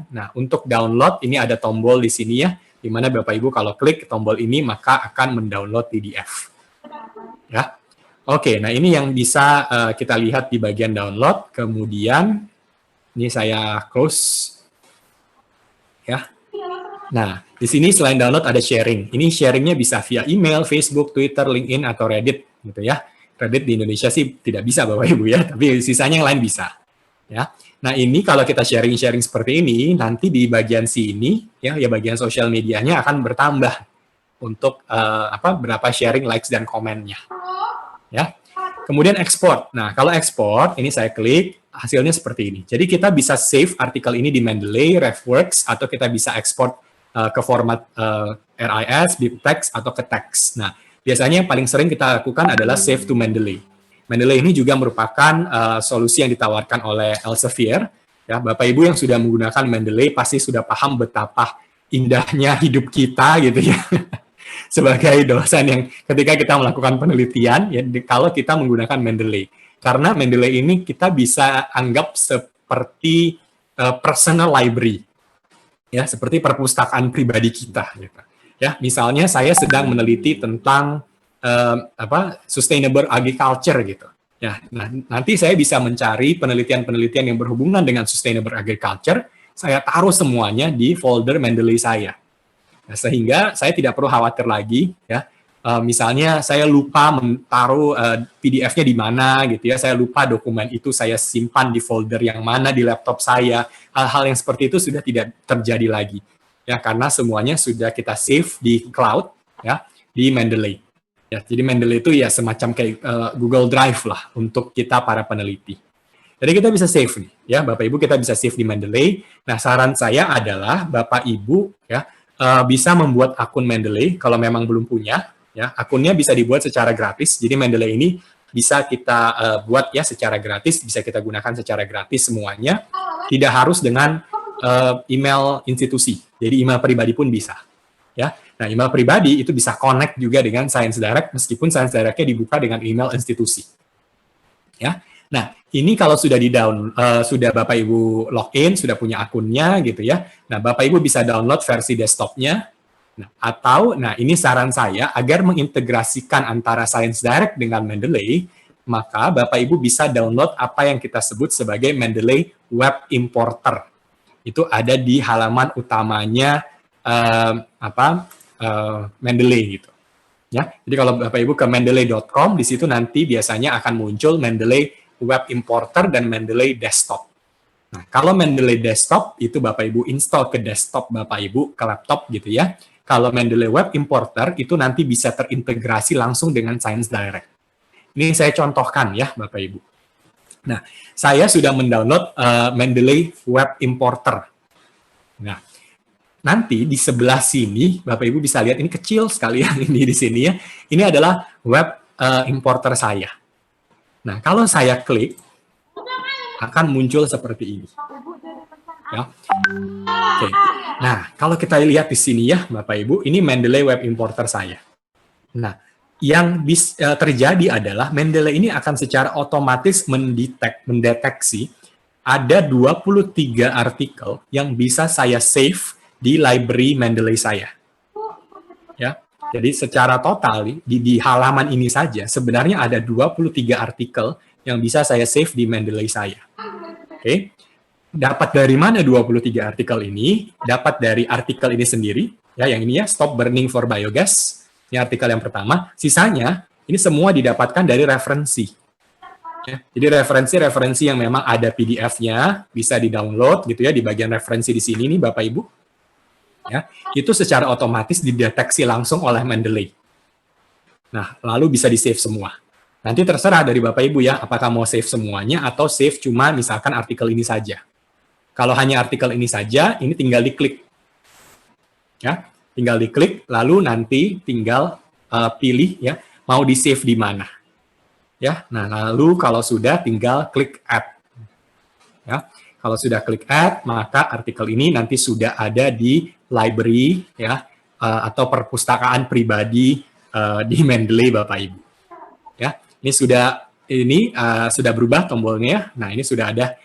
Nah, untuk download ini ada tombol di sini ya, di mana Bapak Ibu kalau klik tombol ini maka akan mendownload PDF. Ya. Oke, nah ini yang bisa kita lihat di bagian download. Kemudian ini saya close. Ya. Nah, di sini selain download ada sharing. Ini sharingnya bisa via email, Facebook, Twitter, LinkedIn, atau Reddit, gitu ya. Reddit di Indonesia sih tidak bisa, Bapak Ibu ya, tapi sisanya yang lain bisa. Ya. Nah, ini kalau kita sharing-sharing seperti ini, nanti di bagian sini, ya bagian sosial medianya akan bertambah untuk berapa sharing, likes, dan komennya. Ya. Kemudian export. Nah, kalau export, ini saya klik, hasilnya seperti ini. Jadi kita bisa save artikel ini di Mendeley, RefWorks, atau kita bisa export ke format RIS, BibTeX, atau ke teks. Nah, biasanya yang paling sering kita lakukan adalah save to Mendeley. Mendeley ini juga merupakan solusi yang ditawarkan oleh Elsevier. Ya, Bapak Ibu yang sudah menggunakan Mendeley pasti sudah paham betapa indahnya hidup kita gitu ya. Sebagai dosen yang ketika kita melakukan penelitian, ya, kalau kita menggunakan Mendeley. Karena Mendeley ini kita bisa anggap seperti personal library. Ya, seperti perpustakaan pribadi kita. Gitu. Ya, misalnya saya sedang meneliti tentang sustainable agriculture gitu. Ya, nah, nanti saya bisa mencari penelitian-penelitian yang berhubungan dengan sustainable agriculture, saya taruh semuanya di folder Mendeley saya. Nah, sehingga saya tidak perlu khawatir lagi, ya. Misalnya saya lupa menaruh PDF-nya di mana, gitu ya. Saya lupa dokumen itu saya simpan di folder yang mana di laptop saya. Hal-hal yang seperti itu sudah tidak terjadi lagi, ya, karena semuanya sudah kita save di cloud, ya, di Mendeley. Ya, jadi Mendeley itu ya semacam kayak Google Drive lah untuk kita para peneliti. Jadi kita bisa save nih, ya, Bapak Ibu kita bisa save di Mendeley. Nah, saran saya adalah Bapak Ibu ya bisa membuat akun Mendeley kalau memang belum punya, ya. Akunnya bisa dibuat secara gratis. Jadi Mendeley ini bisa kita buat ya secara gratis, bisa kita gunakan secara gratis semuanya. Tidak harus dengan email institusi. Jadi email pribadi pun bisa. Ya. Nah, email pribadi itu bisa connect juga dengan Science Direct meskipun Science Direct-nya dibuka dengan email institusi. Ya. Nah, ini kalau sudah sudah Bapak Ibu login, sudah punya akunnya gitu ya. Nah, Bapak Ibu bisa download versi desktopnya. Nah, ini saran saya agar mengintegrasikan antara Science Direct dengan Mendeley, maka Bapak Ibu bisa download apa yang kita sebut sebagai Mendeley Web Importer. Itu ada di halaman utamanya Mendeley gitu. Ya, jadi kalau Bapak Ibu ke mendeley.com, di situ nanti biasanya akan muncul Mendeley Web Importer dan Mendeley Desktop. Nah, kalau Mendeley Desktop itu Bapak Ibu install ke desktop Bapak Ibu, ke laptop gitu ya. Kalau Mendeley Web Importer itu nanti bisa terintegrasi langsung dengan Science Direct. Ini saya contohkan ya Bapak Ibu. Nah, saya sudah mendownload Mendeley Web Importer. Nah, nanti di sebelah sini Bapak Ibu bisa lihat ini kecil sekali ya ini di sini ya. Ini adalah web importer saya. Nah, kalau saya klik, akan muncul seperti ini. Ya. Oke. Nah, kalau kita lihat di sini ya, Bapak Ibu, ini Mendeley Web Importer saya. Nah, yang terjadi adalah Mendeley ini akan secara otomatis mendeteksi ada 23 artikel yang bisa saya save di library Mendeley saya. Ya. Jadi secara total di halaman ini saja sebenarnya ada 23 artikel yang bisa saya save di Mendeley saya. Oke. Dapat dari mana 23 artikel ini? Dapat dari artikel ini sendiri, ya yang ini ya, Stop Burning for Biogas. Ini artikel yang pertama. Sisanya ini semua didapatkan dari referensi. Ya. Jadi referensi-referensi yang memang ada PDF-nya bisa di-download gitu ya di bagian referensi di sini nih Bapak Ibu. Ya, itu secara otomatis dideteksi langsung oleh Mendeley. Nah, lalu bisa di-save semua. Nanti terserah dari Bapak Ibu ya, apakah mau save semuanya atau save cuma misalkan artikel ini saja. Kalau hanya artikel ini saja, ini tinggal diklik. Ya, tinggal diklik, lalu nanti tinggal pilih ya, mau di-save di mana. Ya, nah lalu kalau sudah tinggal klik Add. Ya. Kalau sudah klik Add, maka artikel ini nanti sudah ada di library ya atau perpustakaan pribadi di Mendeley Bapak Ibu. Ya, ini sudah berubah tombolnya. Nah, ini sudah ada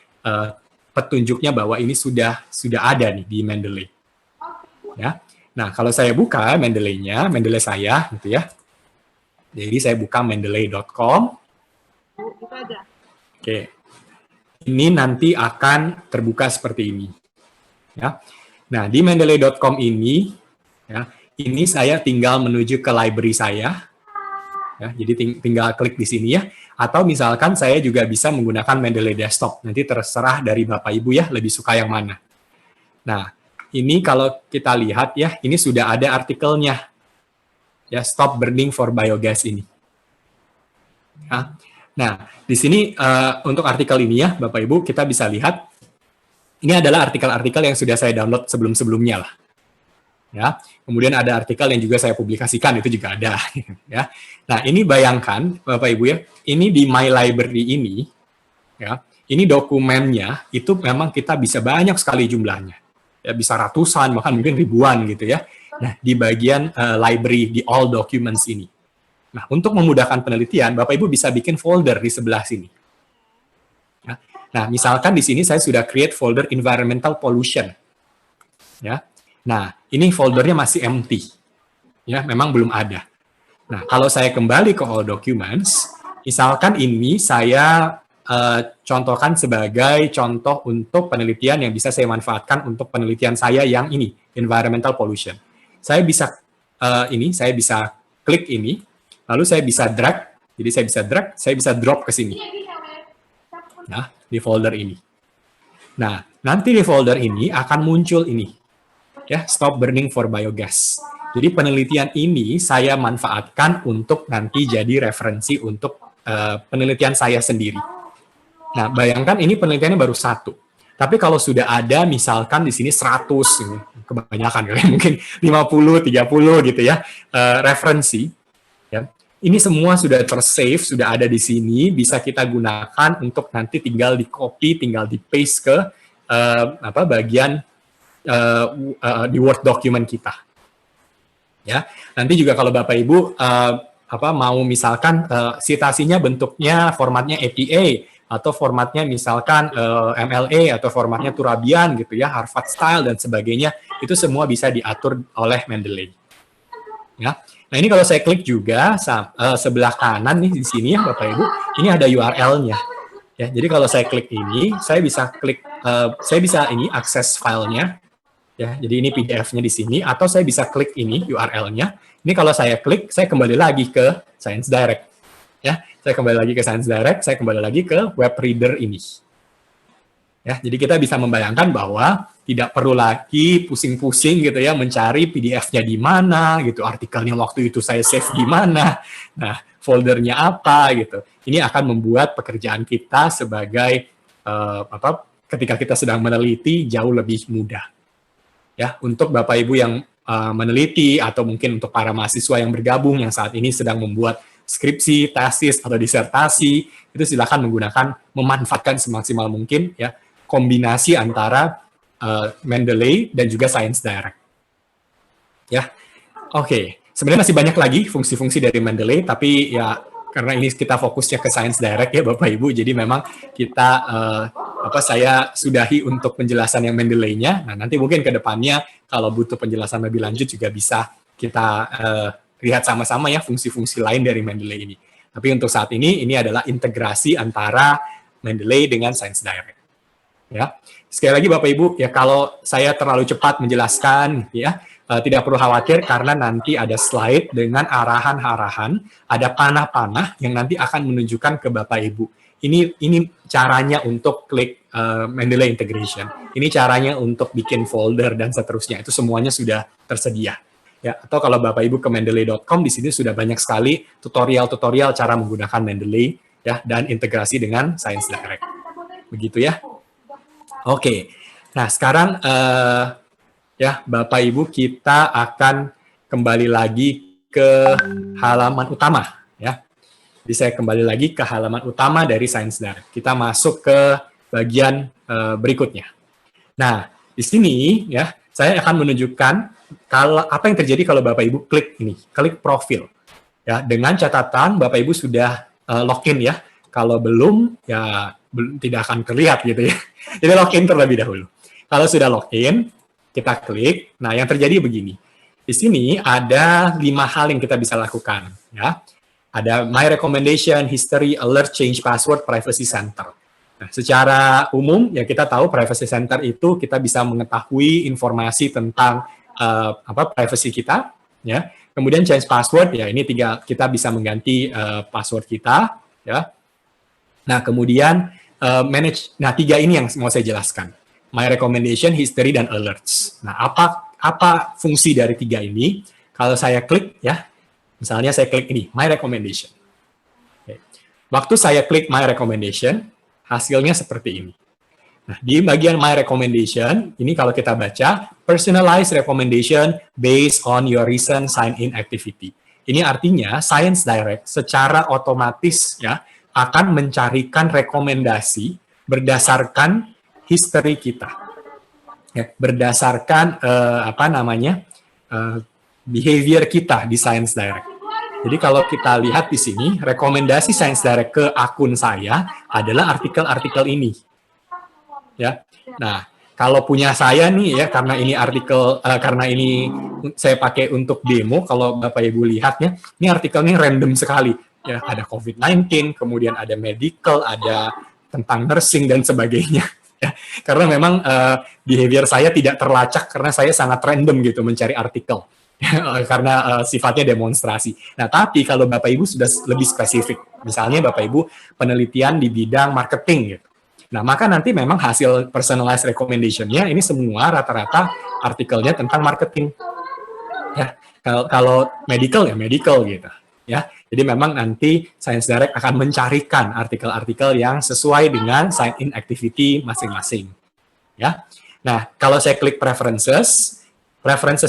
petunjuknya bahwa ini sudah ada nih di Mendeley. Ya. Nah, kalau saya buka Mendeley-nya, Mendeley saya gitu ya. Jadi saya buka mendeley.com. Oke. Ini nanti akan terbuka seperti ini. Ya. Nah, di mendeley.com ini ya, ini saya tinggal menuju ke library saya. Ya, jadi tinggal klik di sini ya. Atau misalkan saya juga bisa menggunakan Mendeley Desktop. Nanti terserah dari Bapak Ibu ya, lebih suka yang mana. Nah, ini kalau kita lihat ya, ini sudah ada artikelnya. Ya, Stop Burning for Biogas ini. Ya. Nah, di sini untuk artikel ini ya, Bapak Ibu, kita bisa lihat, ini adalah artikel-artikel yang sudah saya download sebelum-sebelumnya lah. Ya, kemudian ada artikel yang juga saya publikasikan, itu juga ada. Ya. Nah, ini bayangkan, Bapak Ibu ya, ini di My Library ini, ya, ini dokumennya, itu memang kita bisa banyak sekali jumlahnya. Ya, bisa ratusan, bahkan mungkin ribuan gitu ya. Nah, di bagian library, di all documents ini. Nah, untuk memudahkan penelitian, Bapak Ibu bisa bikin folder di sebelah sini. Ya. Nah, misalkan di sini saya sudah create folder environmental pollution. Ya. Nah, ini foldernya masih empty. Ya, memang belum ada. Nah, kalau saya kembali ke all documents, misalkan ini saya contohkan sebagai contoh untuk penelitian yang bisa saya manfaatkan untuk penelitian saya yang ini, environmental pollution. Saya bisa saya bisa klik ini, lalu saya bisa drag, jadi saya bisa drag, saya bisa drop ke sini. Nah, di folder ini. Nah, nanti di folder ini akan muncul ini, ya, Stop Burning for Biogas. Jadi penelitian ini saya manfaatkan untuk nanti jadi referensi untuk penelitian saya sendiri. Nah, bayangkan ini penelitiannya baru 1. Tapi kalau sudah ada misalkan di sini 100, kebanyakan ya, mungkin 50, 30 gitu ya, referensi. Ya. Ini semua sudah tersave, sudah ada di sini, bisa kita gunakan untuk nanti tinggal di copy, tinggal di paste ke bagian di Word document kita. Ya, nanti juga kalau Bapak Ibu mau misalkan citasinya bentuknya formatnya APA atau formatnya misalkan MLA atau formatnya Turabian gitu ya, Harvard style dan sebagainya, itu semua bisa diatur oleh Mendeley. Ya. Nah, ini kalau saya klik juga sebelah kanan nih di sini ya Bapak Ibu, ini ada URL-nya. Ya, jadi kalau saya klik ini, saya bisa klik saya bisa ini akses filenya. Ya, jadi ini PDF-nya di sini, atau saya bisa klik ini URL-nya. Ini kalau saya klik, saya kembali lagi ke Science Direct. Ya, saya kembali lagi ke Science Direct, saya kembali lagi ke web reader ini. Ya, jadi kita bisa membayangkan bahwa tidak perlu lagi pusing-pusing gitu ya, mencari PDF-nya di mana, gitu, artikelnya waktu itu saya save di mana, nah foldernya apa gitu. Ini akan membuat pekerjaan kita sebagai ketika kita sedang meneliti jauh lebih mudah. Ya, untuk Bapak Ibu yang meneliti atau mungkin untuk para mahasiswa yang bergabung yang saat ini sedang membuat skripsi, tesis atau disertasi, itu silakan memanfaatkan semaksimal mungkin ya kombinasi antara Mendeley dan juga Science Direct. Ya, oke. Sebenarnya masih banyak lagi fungsi-fungsi dari Mendeley, tapi ya karena ini kita fokusnya ke Science Direct ya Bapak Ibu, jadi memang kita saya sudahi untuk penjelasan yang Mendeley-nya. Nah, nanti mungkin ke depannya kalau butuh penjelasan lebih lanjut juga bisa kita lihat sama-sama ya fungsi-fungsi lain dari Mendeley ini. Tapi untuk saat ini adalah integrasi antara Mendeley dengan Science Direct. Ya. Sekali lagi Bapak Ibu, ya kalau saya terlalu cepat menjelaskan ya, tidak perlu khawatir karena nanti ada slide dengan arahan-arahan, ada panah-panah yang nanti akan menunjukkan ke Bapak Ibu. Ini caranya untuk klik Mendeley integration. Ini caranya untuk bikin folder dan seterusnya. Itu semuanya sudah tersedia. Ya, atau kalau Bapak Ibu ke mendeley.com, di sini sudah banyak sekali tutorial-tutorial cara menggunakan Mendeley ya dan integrasi dengan Science Direct. Begitu ya. Oke. Nah, sekarang ya Bapak Ibu kita akan kembali lagi ke halaman utama ya. Jadi saya kembali lagi ke halaman utama dari Science Direct. Kita masuk ke bagian berikutnya. Nah, di sini ya saya akan menunjukkan apa yang terjadi kalau Bapak Ibu klik ini, klik profil. Ya, dengan catatan Bapak Ibu sudah login ya. Kalau belum ya tidak akan terlihat gitu ya. Jadi login terlebih dahulu. Kalau sudah login, kita klik. Nah, yang terjadi begini. Di sini ada 5 hal yang kita bisa lakukan. Ya. Ada My Recommendation, History, Alert, Change Password, Privacy Center. Nah, secara umum, ya kita tahu Privacy Center itu kita bisa mengetahui informasi tentang privacy kita. Ya. Kemudian Change Password, ya ini kita bisa mengganti password kita. Ya. Nah, kemudian manage. Nah, 3 ini yang mau saya jelaskan. My Recommendation, History, dan Alerts. Nah, apa fungsi dari 3 ini? Kalau saya klik, ya, misalnya saya klik ini, My Recommendation. Oke. Waktu saya klik My Recommendation, hasilnya seperti ini. Nah, di bagian My Recommendation, ini kalau kita baca, Personalized Recommendation based on your recent sign-in activity. Ini artinya Science Direct secara otomatis ya akan mencarikan rekomendasi berdasarkan history kita, ya, berdasarkan behavior kita di Science Direct. Jadi kalau kita lihat di sini, rekomendasi Science Direct ke akun saya adalah artikel-artikel ini, ya. Nah, kalau punya saya nih ya, karena ini artikel, karena ini saya pakai untuk demo, kalau Bapak Ibu lihatnya, ini artikelnya random sekali, ya. Ada COVID-19, kemudian ada medical, ada tentang nursing dan sebagainya. Ya, karena memang behavior saya tidak terlacak karena saya sangat random gitu mencari artikel karena sifatnya demonstrasi. Nah, tapi kalau Bapak Ibu sudah lebih spesifik, misalnya Bapak Ibu penelitian di bidang marketing gitu. Nah, maka nanti memang hasil personalized recommendation-nya ini semua rata-rata artikelnya tentang marketing. Ya, kalau medical ya medical gitu. Ya, jadi memang nanti Science Direct akan mencarikan artikel-artikel yang sesuai dengan sign-in activity masing-masing. Ya, nah kalau saya klik preferences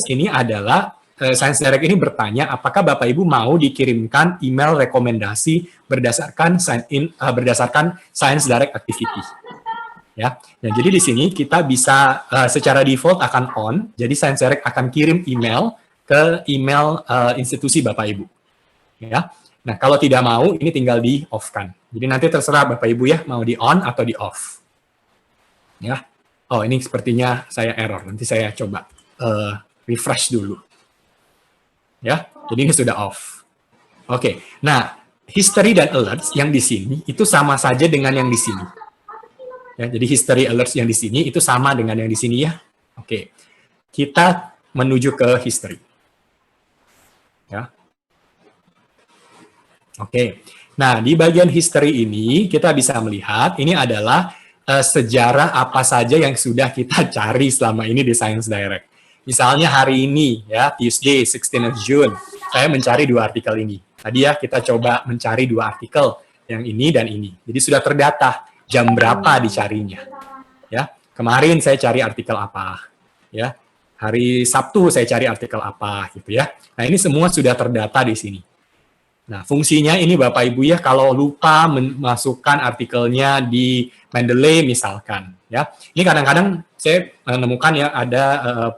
ini adalah Science Direct ini bertanya apakah Bapak Ibu mau dikirimkan email rekomendasi berdasarkan berdasarkan Science Direct activity. Ya, nah, jadi di sini kita bisa secara default akan on, jadi Science Direct akan kirim email ke email institusi Bapak Ibu. Ya, nah kalau tidak mau ini tinggal di off kan. Jadi nanti terserah Bapak Ibu ya mau di on atau di off. Ya, oh ini sepertinya saya error. Nanti saya coba refresh dulu. Ya, jadi ini sudah off. Oke, nah history dan alerts yang di sini itu sama saja dengan yang di sini. Ya, jadi history alerts yang di sini itu sama dengan yang di sini ya. Oke, kita menuju ke history. Ya. Oke, nah di bagian history ini kita bisa melihat ini adalah sejarah apa saja yang sudah kita cari selama ini di Science Direct. Misalnya hari ini ya Tuesday 16 June, saya mencari 2 artikel ini. Tadi ya kita coba mencari 2 artikel yang ini dan ini. Jadi sudah terdata jam berapa dicarinya. Ya, kemarin saya cari artikel apa, ya. Hari Sabtu saya cari artikel apa gitu ya. Nah, ini semua sudah terdata di sini. Nah, fungsinya ini Bapak Ibu ya, kalau lupa memasukkan artikelnya di Mendeley misalkan, ya. Ini kadang-kadang saya menemukan ya ada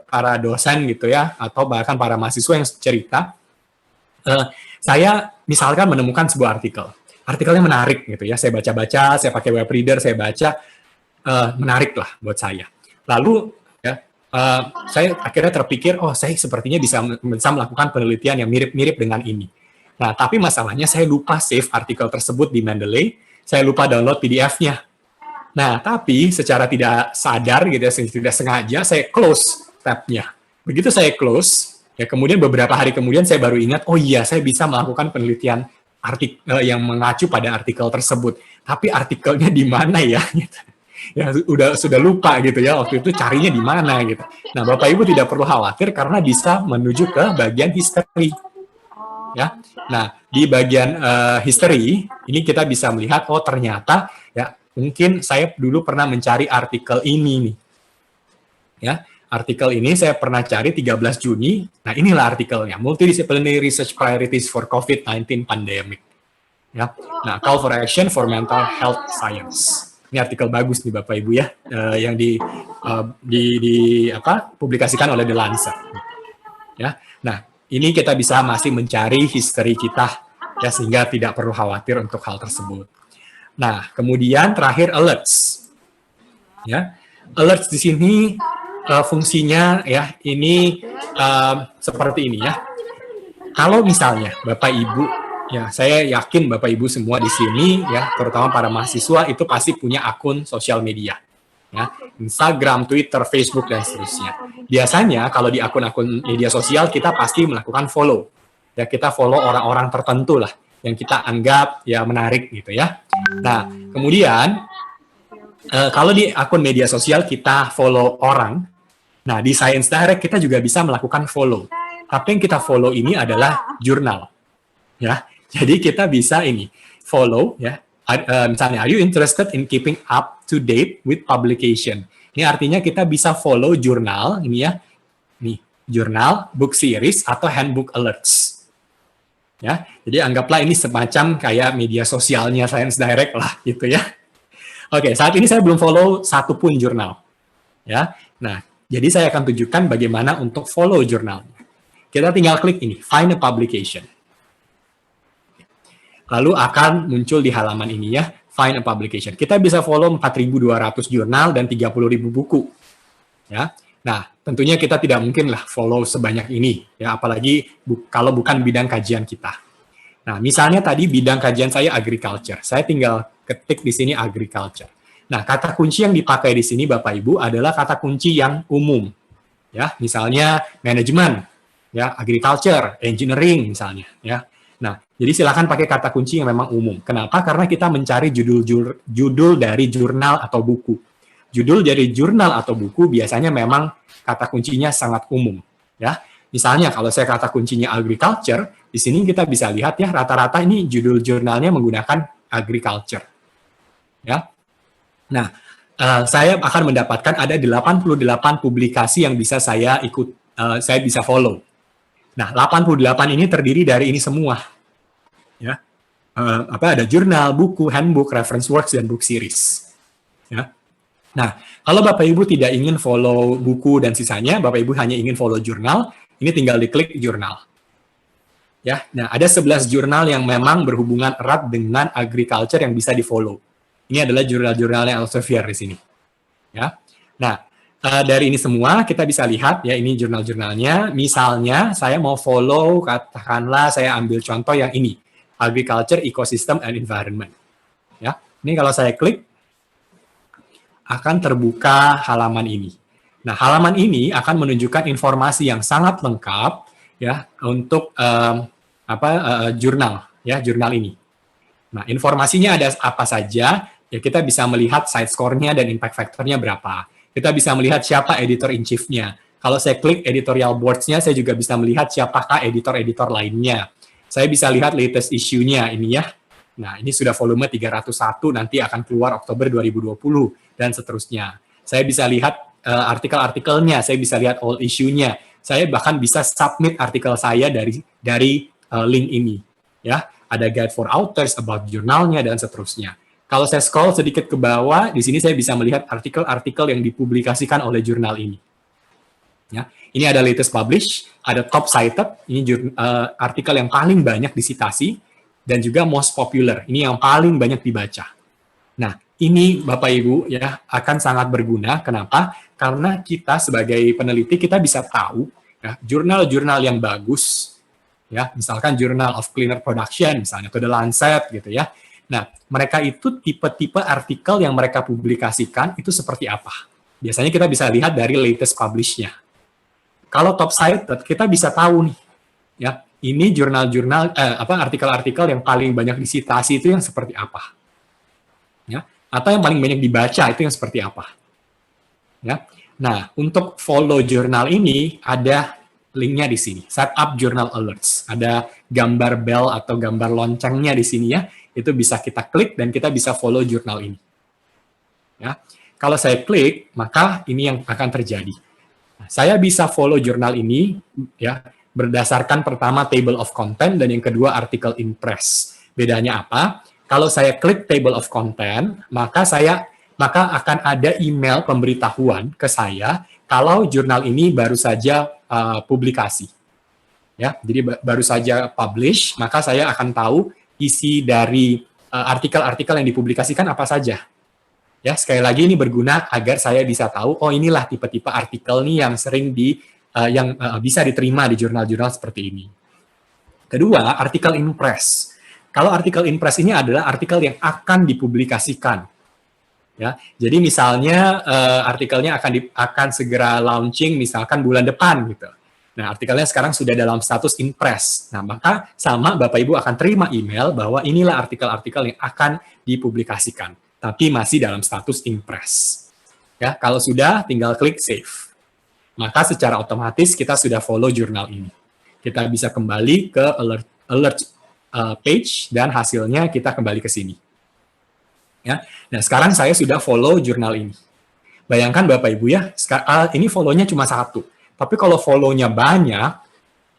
para dosen gitu ya, atau bahkan para mahasiswa yang cerita, saya misalkan menemukan sebuah artikel. Artikelnya menarik gitu ya, saya baca-baca, saya pakai web reader, saya baca, menarik lah buat saya. Lalu ya, saya akhirnya terpikir, oh saya sepertinya bisa melakukan penelitian yang mirip-mirip dengan ini. Nah, tapi masalahnya saya lupa save artikel tersebut di Mendeley, saya lupa download PDF-nya. Nah, tapi secara tidak sadar gitu ya, tidak sengaja saya close tab-nya. Begitu saya close, ya kemudian beberapa hari kemudian saya baru ingat, oh iya saya bisa melakukan penelitian artikel yang mengacu pada artikel tersebut. Tapi artikelnya di mana ya? Ya sudah lupa gitu ya, waktu itu carinya di mana gitu. Nah, Bapak Ibu tidak perlu khawatir karena bisa menuju ke bagian history. Ya, nah di bagian history ini kita bisa melihat oh ternyata ya mungkin saya dulu pernah mencari artikel ini nih, ya artikel ini saya pernah cari 13 Juni. Nah inilah artikelnya, Multidisciplinary Research Priorities for COVID-19 Pandemic. Ya, nah Call for Action for Mental Health Science. Ini artikel bagus nih Bapak Ibu ya, yang publikasikan oleh The Lancet. Ya, nah ini kita bisa masih mencari history kita ya sehingga tidak perlu khawatir untuk hal tersebut. Nah, kemudian terakhir alerts. Ya, alerts di sini fungsinya ya ini seperti ini ya. Kalau misalnya Bapak Ibu, ya saya yakin Bapak Ibu semua di sini ya, terutama para mahasiswa itu pasti punya akun sosial media. Ya, Instagram, Twitter, Facebook dan seterusnya. Biasanya kalau di akun-akun media sosial kita pasti melakukan follow. Ya, kita follow orang-orang tertentu lah yang kita anggap ya menarik gitu ya. Nah, kemudian kalau di akun media sosial kita follow orang, nah di Science Direct kita juga bisa melakukan follow. Tapi yang kita follow ini adalah jurnal, ya. Jadi kita bisa ini follow, ya. Misalnya, are you interested in keeping up to date with publication? Ini artinya kita bisa follow jurnal, ini ya, nih jurnal, book series atau handbook alerts. Ya, jadi anggaplah ini semacam kayak media sosialnya Science Direct lah, gitu ya. Oke, saat ini saya belum follow satupun jurnal, ya. Nah, jadi saya akan tunjukkan bagaimana untuk follow jurnalnya. Kita tinggal klik ini, find a publication. Lalu akan muncul di halaman ini ya, find a publication. Kita bisa follow 4.200 jurnal dan 30.000 buku. Ya. Nah, tentunya kita tidak mungkin lah follow sebanyak ini, ya, apalagi kalau bukan bidang kajian kita. Nah, misalnya tadi bidang kajian saya agriculture. Saya tinggal ketik di sini agriculture. Nah, kata kunci yang dipakai di sini Bapak Ibu adalah kata kunci yang umum. Ya, misalnya manajemen, ya, agriculture, engineering misalnya, ya. Nah, jadi silakan pakai kata kunci yang memang umum. Kenapa? Karena kita mencari judul dari jurnal atau buku. Judul dari jurnal atau buku biasanya memang kata kuncinya sangat umum, ya. Misalnya kalau saya kata kuncinya agriculture, di sini kita bisa lihat ya rata-rata ini judul jurnalnya menggunakan agriculture. Ya. Nah, saya akan mendapatkan ada 88 publikasi yang bisa saya saya bisa follow. Nah, 88 ini terdiri dari ini semua. Ya. Ada jurnal, buku, handbook, reference works, dan book series. Ya. Nah, kalau Bapak Ibu tidak ingin follow buku dan sisanya, Bapak Ibu hanya ingin follow jurnal, ini tinggal diklik jurnal. Ya. Nah, ada 11 jurnal yang memang berhubungan erat dengan agriculture yang bisa di-follow. Ini adalah jurnal-jurnal yang Elsevier di sini. Ya. Nah, dari ini semua kita bisa lihat ya ini jurnal-jurnalnya. Misalnya saya mau follow, katakanlah saya ambil contoh yang ini, Agriculture, Ecosystem, and Environment. Ya, ini kalau saya klik akan terbuka halaman ini. Nah, halaman ini akan menunjukkan informasi yang sangat lengkap ya untuk jurnal ya jurnal ini. Nah, informasinya ada apa saja? Ya kita bisa melihat side score-nya dan impact factor-nya berapa. Kita bisa melihat siapa editor-in-chief-nya. Kalau saya klik editorial boards-nya, saya juga bisa melihat siapakah editor-editor lainnya. Saya bisa lihat latest issue-nya ini ya. Nah, ini sudah volume 301, nanti akan keluar Oktober 2020, dan seterusnya. Saya bisa lihat artikel-artikelnya, saya bisa lihat all issue-nya. Saya bahkan bisa submit artikel saya dari link ini. Ya, ada guide for authors, about jurnalnya, dan seterusnya. Kalau saya scroll sedikit ke bawah, di sini saya bisa melihat artikel-artikel yang dipublikasikan oleh jurnal ini. Ya, ini ada latest publish, ada top cited, ini artikel yang paling banyak disitasi, dan juga most popular, ini yang paling banyak dibaca. Nah, ini Bapak Ibu ya akan sangat berguna. Kenapa? Karena kita sebagai peneliti kita bisa tahu ya, jurnal-jurnal yang bagus, ya, misalkan Journal of Cleaner Production, misalnya, atau The Lancet gitu ya. Nah, mereka itu tipe-tipe artikel yang mereka publikasikan itu seperti apa. Biasanya kita bisa lihat dari latest publish-nya. Kalau top cited, kita bisa tahu nih, ya, ini jurnal-jurnal, artikel-artikel yang paling banyak disitasi itu yang seperti apa. Ya, atau yang paling banyak dibaca itu yang seperti apa. Ya. Nah, untuk follow jurnal ini, ada linknya di sini, set up journal alerts. Ada gambar bell atau gambar loncengnya di sini ya. Itu bisa kita klik dan kita bisa follow jurnal ini. Ya, kalau saya klik, maka ini yang akan terjadi. Nah, saya bisa follow jurnal ini ya berdasarkan pertama table of content dan yang kedua article in press. Bedanya apa? Kalau saya klik table of content, maka akan ada email pemberitahuan ke saya kalau jurnal ini baru saja publikasi. Ya, jadi baru saja publish, maka saya akan tahu isi dari artikel-artikel yang dipublikasikan apa saja. Ya, sekali lagi ini berguna agar saya bisa tahu, oh inilah tipe-tipe artikel nih yang sering bisa diterima di jurnal-jurnal seperti ini. Kedua, artikel in press. Kalau artikel in press ini adalah artikel yang akan dipublikasikan. Ya, jadi misalnya artikelnya akan segera launching misalkan bulan depan gitu. Nah, artikelnya sekarang sudah dalam status in press. Nah, maka sama Bapak Ibu akan terima email bahwa inilah artikel-artikel yang akan dipublikasikan, tapi masih dalam status in press. Ya, kalau sudah tinggal klik save. Maka secara otomatis kita sudah follow jurnal ini. Kita bisa kembali ke alert page dan hasilnya kita kembali ke sini. Ya. Nah, sekarang saya sudah follow jurnal ini. Bayangkan Bapak Ibu ya, ini follow-nya cuma satu. Tapi kalau follow-nya banyak,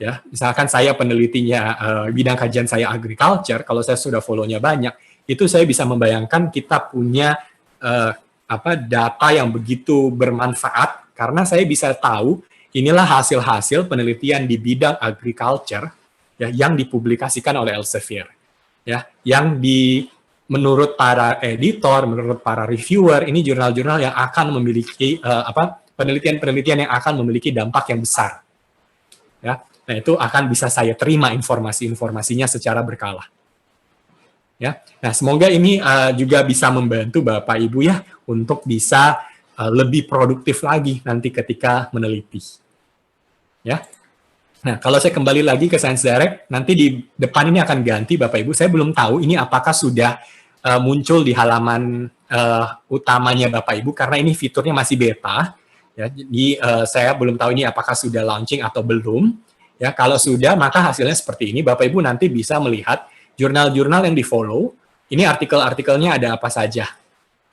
ya, misalkan saya penelitinya bidang kajian saya agriculture, kalau saya sudah follow-nya banyak, itu saya bisa membayangkan kita punya data yang begitu bermanfaat karena saya bisa tahu inilah hasil-hasil penelitian di bidang agriculture ya yang dipublikasikan oleh Elsevier. Ya, yang menurut para editor, menurut para reviewer, ini jurnal-jurnal yang akan memiliki penelitian-penelitian yang akan memiliki dampak yang besar. Ya, nah itu akan bisa saya terima informasi-informasinya secara berkala. Ya, nah semoga ini juga bisa membantu Bapak Ibu ya untuk bisa lebih produktif lagi nanti ketika meneliti. Ya. Nah, kalau saya kembali lagi ke Science Direct, nanti di depan ini akan ganti Bapak Ibu. Saya belum tahu ini apakah sudah muncul di halaman utamanya Bapak Ibu karena ini fiturnya masih beta. Ya, jadi saya belum tahu ini apakah sudah launching atau belum. Ya, kalau sudah, maka hasilnya seperti ini. Bapak Ibu nanti bisa melihat jurnal-jurnal yang di-follow. Ini artikel-artikelnya ada apa saja.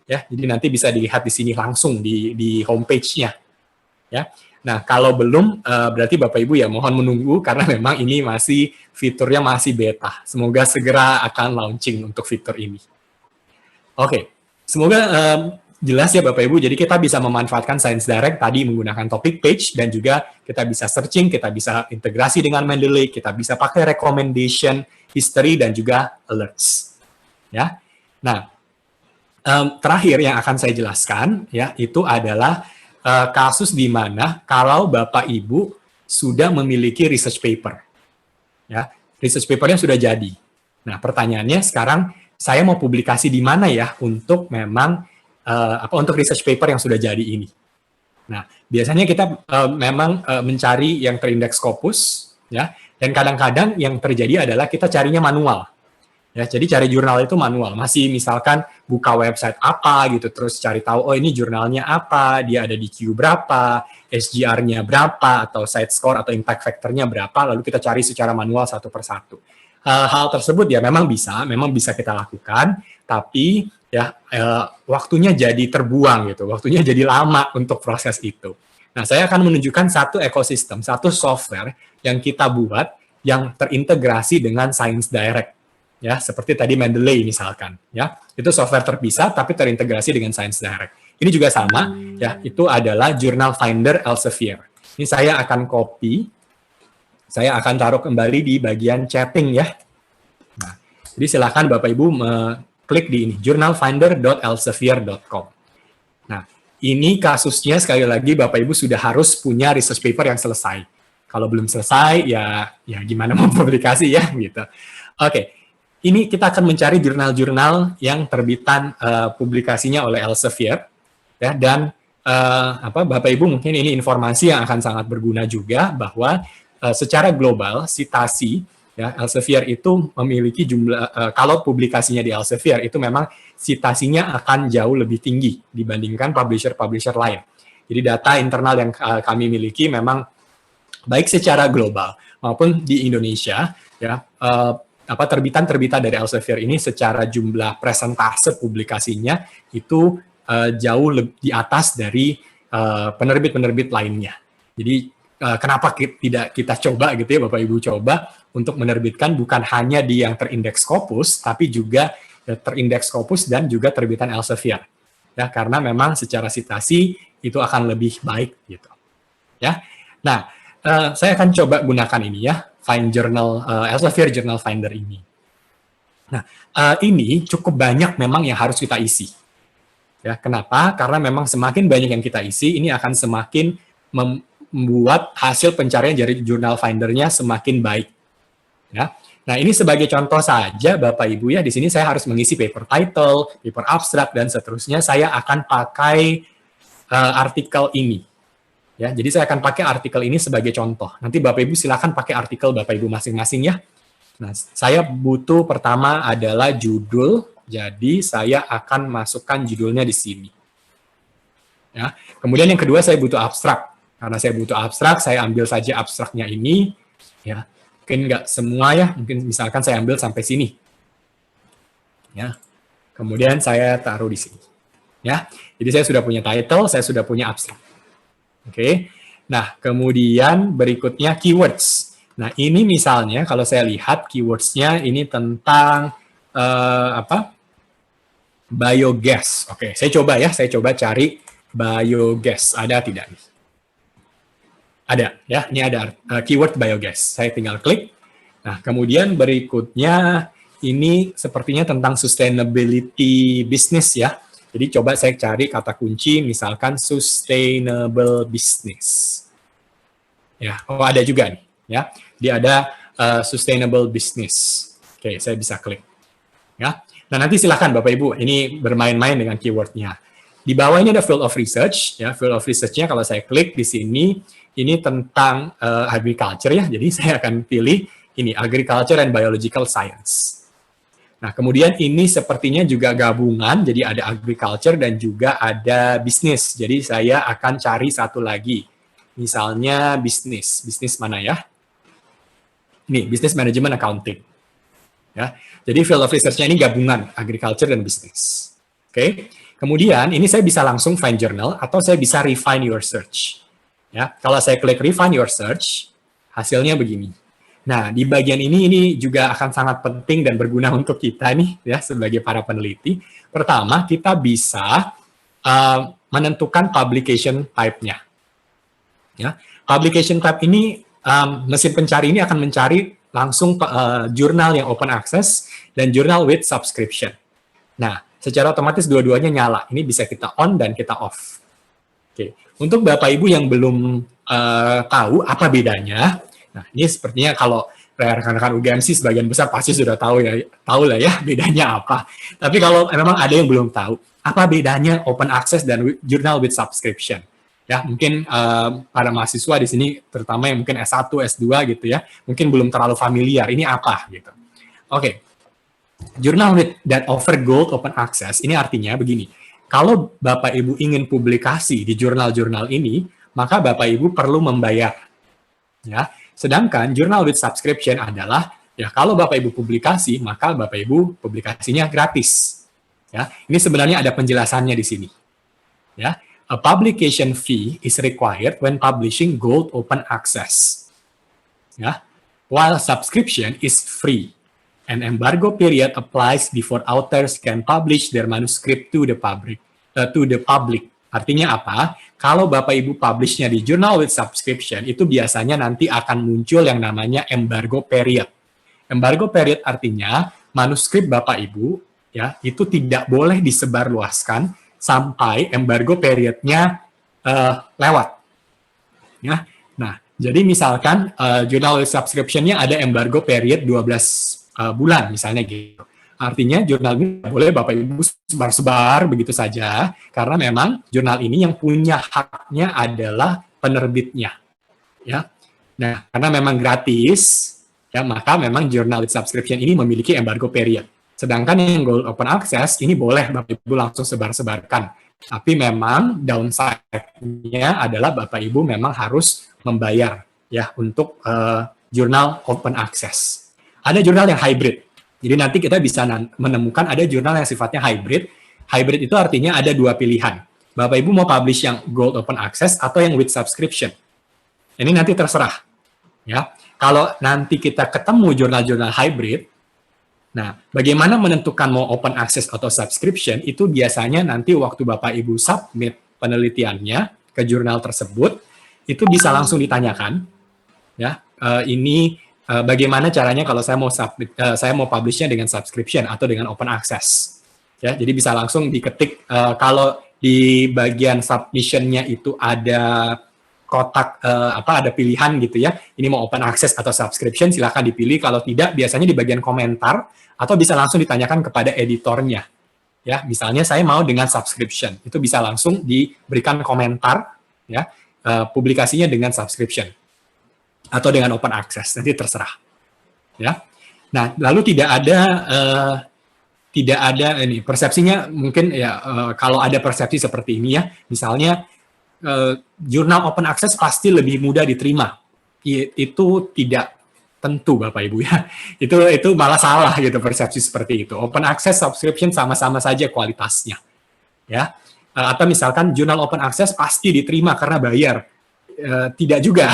Ya, jadi nanti bisa dilihat di sini langsung di homepage-nya. Ya, nah kalau belum berarti Bapak Ibu ya mohon menunggu karena memang ini fiturnya masih beta. Semoga segera akan launching untuk fitur ini. Oke, semoga jelas ya Bapak Ibu, jadi kita bisa memanfaatkan Science Direct tadi menggunakan topic page dan juga kita bisa searching, kita bisa integrasi dengan Mendeley, kita bisa pakai recommendation, history, dan juga alerts. Ya, nah terakhir yang akan saya jelaskan ya itu adalah kasus di mana kalau Bapak Ibu sudah memiliki research paper. Ya, research papernya sudah jadi. Nah, pertanyaannya sekarang saya mau publikasi di mana ya untuk memang untuk research paper yang sudah jadi ini. Nah, biasanya kita memang mencari yang terindeks Scopus, ya, dan kadang-kadang yang terjadi adalah kita carinya manual. Ya, jadi cari jurnal itu manual. Masih misalkan buka website apa gitu, terus cari tahu, oh ini jurnalnya apa, dia ada di Q berapa, SGR-nya berapa, atau site score atau impact factor-nya berapa, lalu kita cari secara manual satu persatu. Hal tersebut ya memang bisa kita lakukan, tapi ya waktunya jadi terbuang gitu, waktunya jadi lama untuk proses itu. Nah, saya akan menunjukkan satu ekosistem, satu software yang kita buat yang terintegrasi dengan Science Direct. Ya, seperti tadi Mendeley misalkan, ya. Itu software terpisah tapi terintegrasi dengan Science Direct. Ini juga sama, ya, itu adalah Journal Finder Elsevier. Ini saya akan copy. Saya akan taruh kembali di bagian chatting ya. Nah, jadi silakan Bapak Ibu klik di ini journalfinder.elsevier.com. Nah, ini kasusnya sekali lagi Bapak Ibu sudah harus punya research paper yang selesai. Kalau belum selesai ya gimana mau publikasi ya gitu. Oke. Ini kita akan mencari jurnal-jurnal yang terbitan publikasinya oleh Elsevier ya dan Bapak Ibu mungkin ini informasi yang akan sangat berguna juga bahwa secara global citasi ya Elsevier itu memiliki jumlah kalau publikasinya di Elsevier itu memang citasinya akan jauh lebih tinggi dibandingkan publisher-publisher lain. Jadi data internal yang kami miliki memang baik secara global maupun di Indonesia ya terbitan-terbitan dari Elsevier ini secara jumlah presentase publikasinya itu jauh di atas dari penerbit-penerbit lainnya. Jadi kenapa tidak kita coba gitu ya Bapak Ibu coba untuk menerbitkan bukan hanya di yang terindeks Scopus tapi juga terindeks Scopus dan juga terbitan Elsevier. Ya, karena memang secara citasi itu akan lebih baik gitu. Ya. Nah, saya akan coba gunakan ini ya. Find Journal Elsevier Journal Finder ini. Nah, ini cukup banyak memang yang harus kita isi. Ya, kenapa? Karena memang semakin banyak yang kita isi, ini akan semakin membuat hasil pencarian dari jurnal finder-nya semakin baik. Ya. Nah, ini sebagai contoh saja, Bapak Ibu ya, di sini saya harus mengisi paper title, paper abstract, dan seterusnya. Saya akan pakai artikel ini. Ya, jadi saya akan pakai artikel ini sebagai contoh. Nanti Bapak Ibu silakan pakai artikel Bapak Ibu masing-masing ya. Nah, saya butuh pertama adalah judul. Jadi saya akan masukkan judulnya di sini. Ya. Kemudian yang kedua saya butuh abstrak. Karena saya butuh abstrak, saya ambil saja abstraknya ini. Ya, mungkin nggak semua ya. Mungkin misalkan saya ambil sampai sini. Ya. Kemudian saya taruh di sini. Ya. Jadi saya sudah punya title, saya sudah punya abstrak. Oke. Nah, kemudian berikutnya keywords. Nah, ini misalnya kalau saya lihat keywords-nya ini tentang biogas. Oke, saya coba cari biogas. Ada tidak nih? Ada ya, ini ada keyword biogas. Saya tinggal klik. Nah, kemudian berikutnya ini sepertinya tentang sustainability business ya. Jadi coba saya cari kata kunci misalkan sustainable business. Ya, oh ada juga nih ya. Dia ada sustainable business. Oke, saya bisa klik. Ya. Nah, nanti silahkan Bapak Ibu, ini bermain-main dengan keywordnya. Di bawah ini ada field of research. Ya, field of research-nya kalau saya klik di sini, ini tentang agriculture ya. Jadi saya akan pilih ini, agriculture and biological science. Nah, kemudian ini sepertinya juga gabungan, jadi ada agriculture dan juga ada bisnis. Jadi saya akan cari satu lagi. Misalnya bisnis. Bisnis mana ya? Ini, business management accounting. Ya. Jadi field of research-nya ini gabungan agriculture dan bisnis. Oke. Kemudian ini saya bisa langsung find journal atau saya bisa refine your search. Ya, kalau saya klik refine your search, hasilnya begini. Nah, di bagian ini juga akan sangat penting dan berguna untuk kita nih ya sebagai para peneliti. Pertama, kita bisa menentukan publication type-nya. Ya, publication type ini mesin pencari ini akan mencari langsung jurnal yang open access dan jurnal with subscription. Nah, secara otomatis dua-duanya nyala. Ini bisa kita on dan kita off. Oke. Untuk Bapak Ibu yang belum tahu apa bedanya, nah ini sepertinya kalau rekan-rekan UGMC sebagian besar pasti sudah tahu lah ya bedanya apa. Tapi kalau memang ada yang belum tahu, apa bedanya open access dan jurnal with subscription? Ya, mungkin para mahasiswa di sini, terutama yang mungkin S1, S2 gitu ya, mungkin belum terlalu familiar, ini apa gitu. Oke, jurnal that offer gold open access, ini artinya begini, kalau Bapak Ibu ingin publikasi di jurnal-jurnal ini, maka Bapak Ibu perlu membayar. Ya, sedangkan jurnal with subscription adalah, ya kalau Bapak Ibu publikasi, maka Bapak Ibu publikasinya gratis. Ya, ini sebenarnya ada penjelasannya di sini. Ya, a publication fee is required when publishing gold open access. Ya. While subscription is free. An embargo period applies before authors can publish their manuscript to the public. Artinya apa? Kalau Bapak Ibu publishnya di journal with subscription, itu biasanya nanti akan muncul yang namanya embargo period. Embargo period artinya manuskrip Bapak Ibu ya itu tidak boleh disebarluaskan sampai embargo periodnya lewat. Ya. Nah, jadi misalkan jurnal subscription-nya ada embargo period 12 bulan misalnya gitu. Artinya jurnal ini boleh Bapak Ibu sebar-sebar begitu saja karena memang jurnal ini yang punya haknya adalah penerbitnya. Ya. Nah, karena memang gratis ya maka memang jurnal with subscription ini memiliki embargo period. Sedangkan yang gold open access ini boleh Bapak Ibu langsung sebar-sebarkan. Tapi memang downside-nya adalah Bapak Ibu memang harus membayar ya untuk jurnal open access. Ada jurnal yang hybrid. Jadi nanti kita bisa menemukan ada jurnal yang sifatnya hybrid. Hybrid itu artinya ada dua pilihan. Bapak Ibu mau publish yang gold open access atau yang with subscription. Ini nanti terserah. Ya. Kalau nanti kita ketemu jurnal-jurnal hybrid, nah, bagaimana menentukan mau open access atau subscription, itu biasanya nanti waktu Bapak Ibu submit penelitiannya ke jurnal tersebut, itu bisa langsung ditanyakan, ya, ini bagaimana caranya kalau saya mau publish-nya dengan subscription atau dengan open access. Ya, jadi bisa langsung diketik kalau di bagian submission-nya itu ada kotak ada pilihan gitu ya. Ini mau open access atau subscription, silakan dipilih. Kalau tidak, biasanya di bagian komentar atau bisa langsung ditanyakan kepada editornya. Ya, misalnya saya mau dengan subscription, itu bisa langsung diberikan komentar ya, publikasinya dengan subscription atau dengan open access, nanti terserah. Ya. Nah, lalu tidak ada ini persepsinya mungkin ya kalau ada persepsi seperti ini ya, misalnya jurnal open access pasti lebih mudah diterima. Itu tidak tentu Bapak Ibu ya. Itu malah salah gitu persepsi seperti itu. Open access subscription sama-sama saja kualitasnya. Ya. Atau misalkan jurnal open access pasti diterima karena bayar. Tidak juga.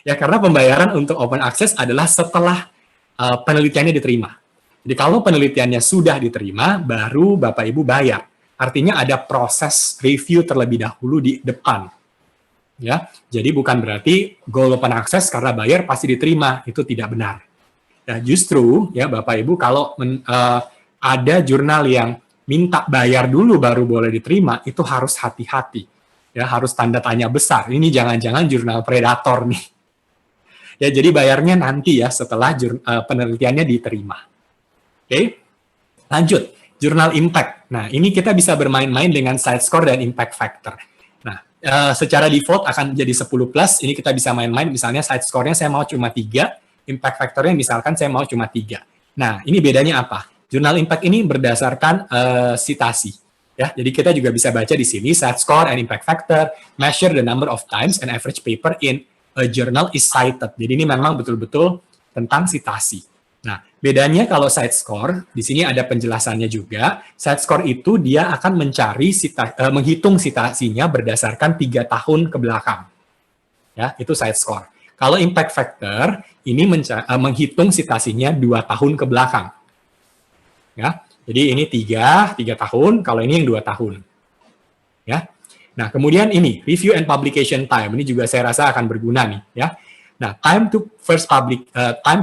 Ya, karena pembayaran untuk open access adalah setelah penelitiannya diterima. Jadi kalau penelitiannya sudah diterima, baru Bapak Ibu bayar. Artinya ada proses review terlebih dahulu di depan. Ya, jadi bukan berarti goal open access karena bayar pasti diterima, itu tidak benar. Ya, justru ya Bapak Ibu kalau ada jurnal yang minta bayar dulu baru boleh diterima, itu harus hati-hati. Ya, harus tanda tanya besar. Ini jangan-jangan jurnal predator nih. Ya, jadi bayarnya nanti ya setelah penelitiannya diterima. Oke, lanjut. Jurnal impact. Nah, ini kita bisa bermain-main dengan side score dan impact factor. Nah, secara default akan jadi 10+. Ini kita bisa main-main. Misalnya side score-nya saya mau cuma 3, impact factor-nya misalkan saya mau cuma 3. Nah, ini bedanya apa? Jurnal impact ini berdasarkan citasi. Ya, jadi kita juga bisa baca di sini side score and impact factor, measure the number of times and average paper in a journal is cited. Jadi ini memang betul-betul tentang citasi. Nah, bedanya kalau side score, di sini ada penjelasannya juga. Side score itu dia akan menghitung citasinya berdasarkan 3 tahun ke belakang. Ya, itu side score. Kalau impact factor, ini menghitung citasinya 2 tahun ke belakang. Ya, jadi ini 3 tahun, kalau ini yang 2 tahun. Ya. Nah, kemudian ini, review and publication time. Ini juga saya rasa akan berguna nih, ya. Nah, time to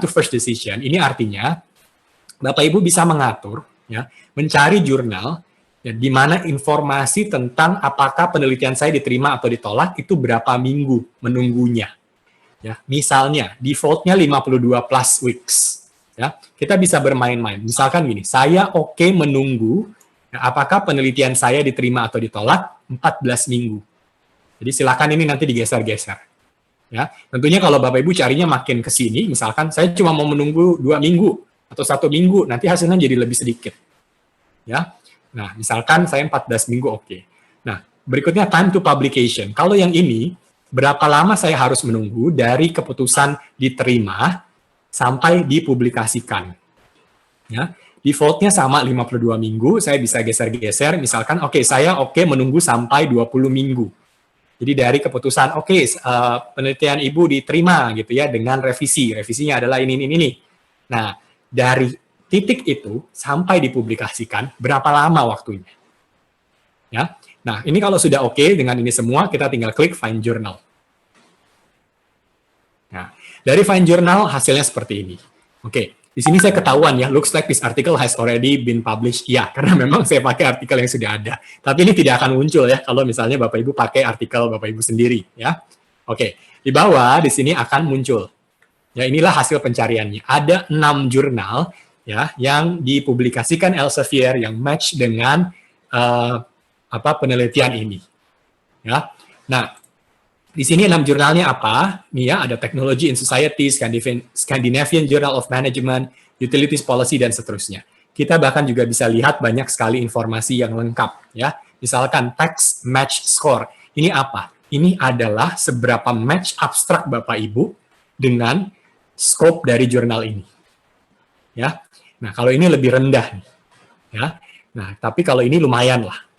first decision, ini artinya Bapak Ibu bisa mengatur, ya, mencari jurnal ya, di mana informasi tentang apakah penelitian saya diterima atau ditolak itu berapa minggu menunggunya. Ya, misalnya defaultnya 52 plus weeks. Ya, kita bisa bermain-main. Misalkan gini, saya oke menunggu ya, apakah penelitian saya diterima atau ditolak 14 minggu. Jadi silakan ini nanti digeser-geser. Ya, tentunya kalau Bapak Ibu carinya makin ke sini, misalkan saya cuma mau menunggu 2 minggu atau 1 minggu, nanti hasilnya jadi lebih sedikit. Ya, nah misalkan saya 14 minggu oke. Nah, berikutnya time to publication. Kalau yang ini, berapa lama saya harus menunggu dari keputusan diterima sampai dipublikasikan. Ya, defaultnya sama 52 minggu, saya bisa geser-geser, misalkan saya menunggu sampai 20 minggu. Jadi dari keputusan, penelitian Ibu diterima gitu ya dengan revisinya adalah ini. Nah, dari titik itu sampai dipublikasikan berapa lama waktunya? Ya. Nah, ini kalau sudah oke dengan ini semua, kita tinggal klik Find Journal. Nah, dari Find Journal hasilnya seperti ini. Oke. Di sini saya ketahuan ya, looks like this article has already been published. Ya, karena memang saya pakai artikel yang sudah ada. Tapi ini tidak akan muncul ya, kalau misalnya Bapak Ibu pakai artikel Bapak Ibu sendiri. Ya, oke. Di bawah, di sini akan muncul. Ya, inilah hasil pencariannya. Ada 6 jurnal ya yang dipublikasikan Elsevier yang match dengan penelitian ini. Ya, nah. Di sini 6 jurnalnya apa? Nih ya, ada Technology in Society, Scandinavian Journal of Management, Utilities Policy, dan seterusnya. Kita bahkan juga bisa lihat banyak sekali informasi yang lengkap. Ya, misalkan Text Match Score. Ini apa? Ini adalah seberapa match abstrak Bapak Ibu dengan scope dari jurnal ini. Ya, nah kalau ini lebih rendah. Ya, nah tapi kalau ini lumayan lah.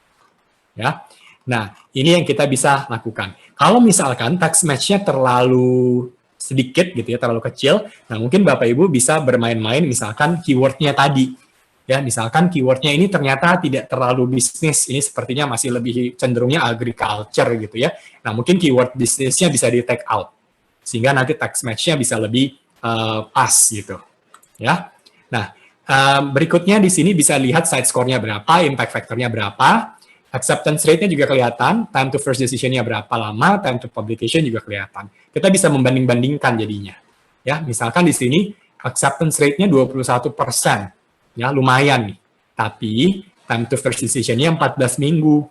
Ya. Nah, ini yang kita bisa lakukan. Kalau misalkan text match-nya terlalu sedikit gitu ya, terlalu kecil, nah mungkin Bapak Ibu bisa bermain-main misalkan keyword-nya tadi. Ya, misalkan keyword-nya ini ternyata tidak terlalu bisnis, ini sepertinya masih lebih cenderungnya agriculture gitu ya. Nah, mungkin keyword bisnisnya bisa di take out. Sehingga nanti text match-nya bisa lebih pas gitu. Ya. Nah, berikutnya di sini bisa lihat site score-nya berapa, impact factor-nya berapa, acceptance rate-nya juga kelihatan, time to first decision-nya berapa lama, time to publication juga kelihatan. Kita bisa membanding-bandingkan jadinya. Ya, misalkan di sini acceptance rate-nya 21%. Ya, lumayan nih. Tapi time to first decision-nya 14 minggu.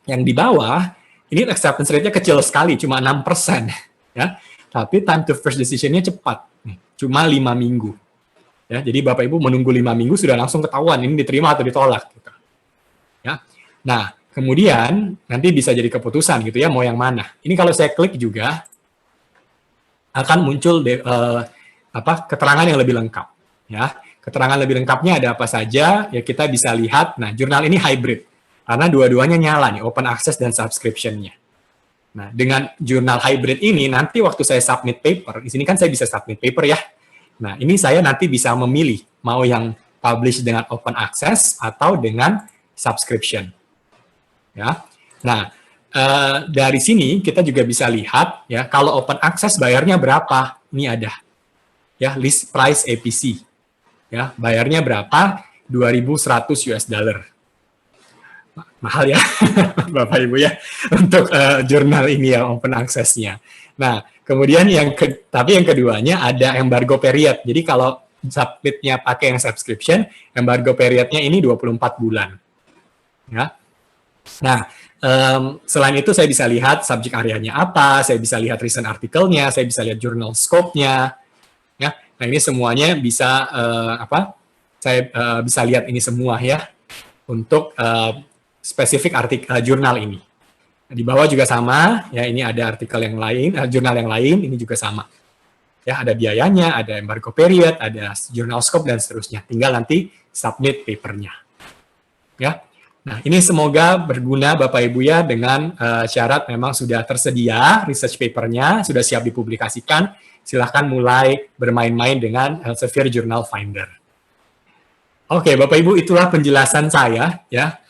Yang di bawah, ini acceptance rate-nya kecil sekali, cuma 6%. Ya. Tapi time to first decision-nya cepat, cuma 5 minggu. Ya, jadi Bapak Ibu menunggu 5 minggu sudah langsung ketahuan ini diterima atau ditolak. Gitu. Ya. Nah, kemudian nanti bisa jadi keputusan gitu ya, mau yang mana. Ini kalau saya klik juga, akan muncul keterangan yang lebih lengkap. Ya, keterangan lebih lengkapnya ada apa saja, ya kita bisa lihat. Nah, jurnal ini hybrid, karena dua-duanya nyala nih, open access dan subscription-nya. Nah, dengan jurnal hybrid ini, nanti waktu saya submit paper, di sini kan saya bisa submit paper ya. Nah, ini saya nanti bisa memilih, mau yang publish dengan open access atau dengan subscription. Ya, nah, dari sini kita juga bisa lihat ya kalau open access bayarnya berapa. Ini ada ya list price APC. Ya, bayarnya berapa? 2.100 US dollar. Mahal ya Bapak Ibu ya untuk jurnal ini ya open access-nya. Nah, kemudian tapi yang keduanya ada embargo period. Jadi kalau submit-nya pakai yang subscription, embargo period-nya ini 24 bulan. Ya. Nah, selain itu saya bisa lihat subject area-nya apa, saya bisa lihat recent artikelnya, saya bisa lihat journal scope-nya. Ya, nah ini semuanya bisa saya bisa lihat ini semua ya untuk spesifik artikel jurnal ini. Di bawah juga sama, ya ini ada artikel yang lain, jurnal yang lain, ini juga sama. Ya, ada biayanya, ada embargo period, ada journal scope dan seterusnya. Tinggal nanti submit papernya. Ya. Nah, ini semoga berguna Bapak Ibu ya dengan syarat memang sudah tersedia research papernya, sudah siap dipublikasikan. Silahkan mulai bermain-main dengan Elsevier Journal Finder. Oke, Bapak Ibu, itulah penjelasan saya ya.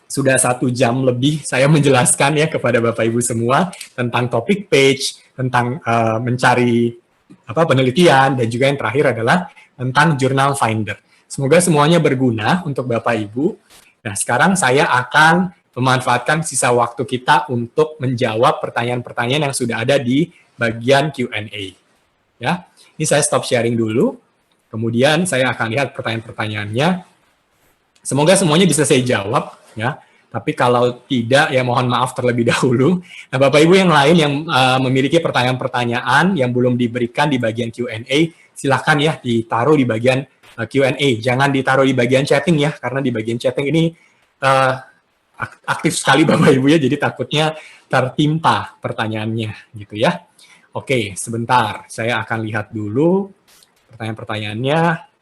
Sudah 1 jam lebih saya menjelaskan ya kepada Bapak Ibu semua tentang topik page, tentang mencari penelitian, dan juga yang terakhir adalah tentang Journal Finder. Semoga semuanya berguna untuk Bapak Ibu. Nah, sekarang saya akan memanfaatkan sisa waktu kita untuk menjawab pertanyaan-pertanyaan yang sudah ada di bagian Q&A. Ya, ini saya stop sharing dulu. Kemudian saya akan lihat pertanyaan-pertanyaannya. Semoga semuanya bisa saya jawab, ya. Tapi kalau tidak, ya mohon maaf terlebih dahulu. Nah, Bapak Ibu yang lain yang memiliki pertanyaan-pertanyaan yang belum diberikan di bagian Q&A, silahkan ya ditaruh di bagian Q&A. Jangan ditaruh di bagian chatting ya, karena di bagian chatting ini aktif sekali Bapak Ibu ya, jadi takutnya tertimpa pertanyaannya gitu ya. Oke, sebentar. Saya akan lihat dulu pertanyaan-pertanyaannya.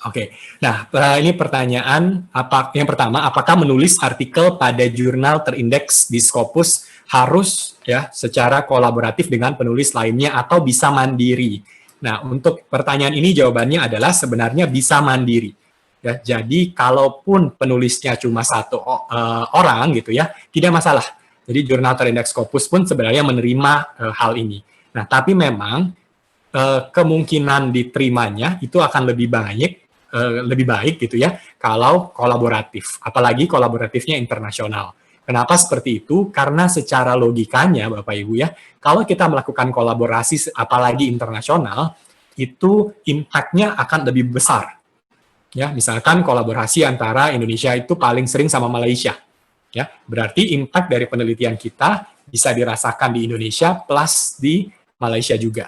Oke, nah ini pertanyaan yang pertama, apakah menulis artikel pada jurnal terindeks di Scopus harus ya secara kolaboratif dengan penulis lainnya atau bisa mandiri? Nah, untuk pertanyaan ini jawabannya adalah sebenarnya bisa mandiri. Ya, jadi kalaupun penulisnya cuma 1 orang gitu ya, tidak masalah. Jadi jurnal terindeks Scopus pun sebenarnya menerima hal ini. Nah, tapi memang kemungkinan diterimanya itu akan lebih baik gitu ya kalau kolaboratif, apalagi kolaboratifnya internasional. Kenapa seperti itu? Karena secara logikanya Bapak Ibu ya, kalau kita melakukan kolaborasi apalagi internasional, itu impact-nya akan lebih besar. Ya, misalkan kolaborasi antara Indonesia itu paling sering sama Malaysia. Ya, berarti impact dari penelitian kita bisa dirasakan di Indonesia plus di Malaysia juga.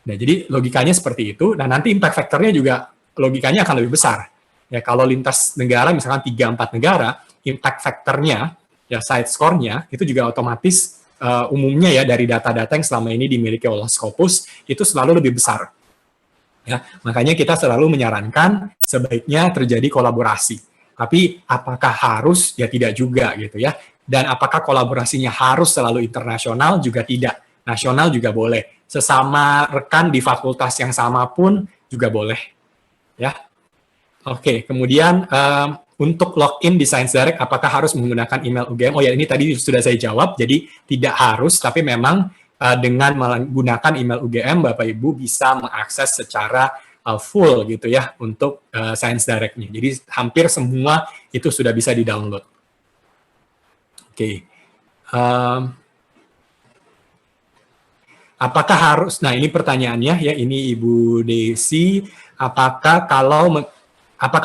Nah, jadi logikanya seperti itu. Nah, nanti impact factor-nya juga logikanya akan lebih besar. Ya, kalau lintas negara, misalkan 3-4 negara, impact factor-nya, ya side score-nya, itu juga otomatis umumnya ya dari data-data yang selama ini dimiliki oleh Scopus, itu selalu lebih besar. Ya, makanya kita selalu menyarankan sebaiknya terjadi kolaborasi. Tapi apakah harus? Ya tidak juga gitu ya. Dan apakah kolaborasinya harus selalu internasional? Juga tidak. Nasional juga boleh. Sesama rekan di fakultas yang sama pun juga boleh. Ya, oke. Kemudian untuk login di Science Direct, apakah harus menggunakan email UGM? Oh ya, ini tadi sudah saya jawab. Jadi tidak harus, tapi memang dengan menggunakan email UGM, Bapak Ibu bisa mengakses secara full gitu ya untuk Science Direct-nya. Jadi hampir semua itu sudah bisa di-download. Oke. Apakah harus, nah ini pertanyaannya ya, ini Ibu Desi, apakah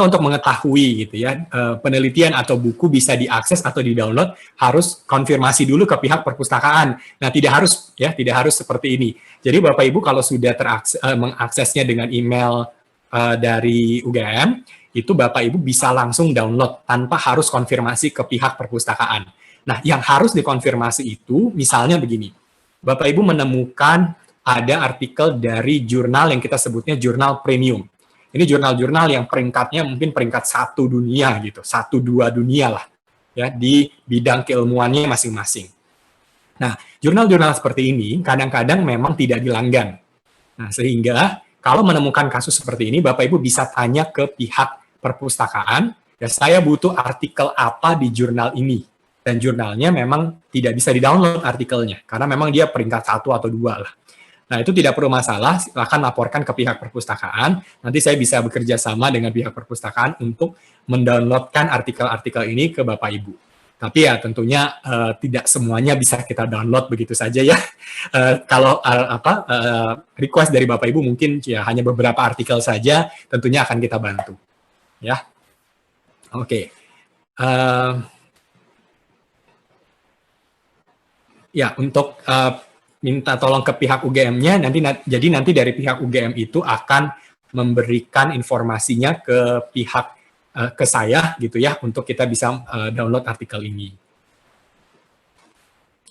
untuk mengetahui gitu ya, penelitian atau buku bisa diakses atau di-download, harus konfirmasi dulu ke pihak perpustakaan. Nah, tidak harus seperti ini. Jadi Bapak Ibu kalau sudah mengaksesnya dengan email dari UGM, itu Bapak Ibu bisa langsung download tanpa harus konfirmasi ke pihak perpustakaan. Nah, yang harus dikonfirmasi itu misalnya begini. Bapak Ibu menemukan ada artikel dari jurnal yang kita sebutnya jurnal premium. Ini jurnal-jurnal yang peringkatnya mungkin peringkat 1 dunia gitu, 1-2 dunia lah ya di bidang keilmuannya masing-masing. Nah, jurnal-jurnal seperti ini kadang-kadang memang tidak dilanggan. Nah, sehingga kalau menemukan kasus seperti ini, Bapak Ibu bisa tanya ke pihak perpustakaan, ya saya butuh artikel apa di jurnal ini. Dan jurnalnya memang tidak bisa di-download artikelnya, karena memang dia peringkat 1 atau 2 lah. Nah, itu tidak perlu masalah, silakan laporkan ke pihak perpustakaan, nanti saya bisa bekerja sama dengan pihak perpustakaan untuk mendownloadkan artikel-artikel ini ke Bapak Ibu. Tapi ya tentunya tidak semuanya bisa kita download begitu saja ya. Kalau request dari Bapak Ibu mungkin ya hanya beberapa artikel saja, tentunya akan kita bantu. Ya, oke. Ya, untuk minta tolong ke pihak UGM-nya, nanti dari pihak UGM itu akan memberikan informasinya ke pihak ke saya gitu ya, untuk kita bisa download artikel ini.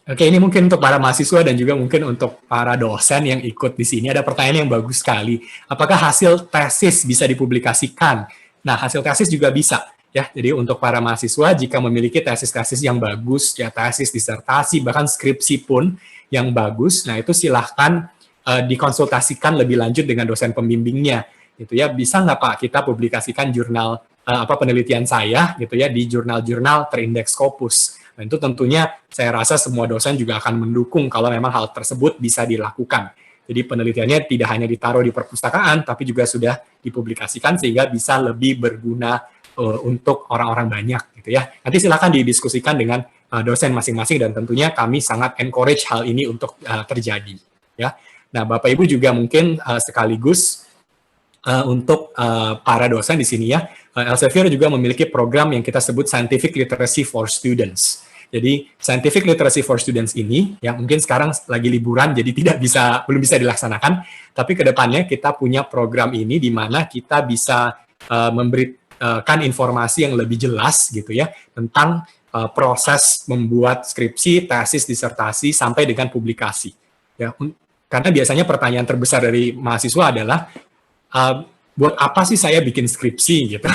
Oke, ini mungkin untuk para mahasiswa dan juga mungkin untuk para dosen yang ikut di sini. Ada pertanyaan yang bagus sekali. Apakah hasil tesis bisa dipublikasikan? Nah, hasil tesis juga bisa. Ya, jadi untuk para mahasiswa jika memiliki tesis-tesis yang bagus, ya tesis, disertasi, bahkan skripsi pun yang bagus, nah itu silahkan dikonsultasikan lebih lanjut dengan dosen pembimbingnya, gitu ya. Bisa nggak Pak kita publikasikan jurnal penelitian saya, gitu ya, di jurnal-jurnal terindeks Scopus. Nah itu tentunya saya rasa semua dosen juga akan mendukung kalau memang hal tersebut bisa dilakukan. Jadi penelitiannya tidak hanya ditaruh di perpustakaan, tapi juga sudah dipublikasikan sehingga bisa lebih berguna untuk orang-orang banyak gitu ya. Nanti silakan didiskusikan dengan dosen masing-masing dan tentunya kami sangat encourage hal ini untuk terjadi ya. Nah, Bapak Ibu juga mungkin sekaligus untuk para dosen di sini ya, Elsevier juga memiliki program yang kita sebut Scientific Literacy for Students. Jadi Scientific Literacy for Students ini yang mungkin sekarang lagi liburan jadi belum bisa dilaksanakan, tapi kedepannya kita punya program ini di mana kita bisa memberikan informasi yang lebih jelas gitu ya tentang proses membuat skripsi, tesis, disertasi sampai dengan publikasi. Ya, karena biasanya pertanyaan terbesar dari mahasiswa adalah buat apa sih saya bikin skripsi gitu.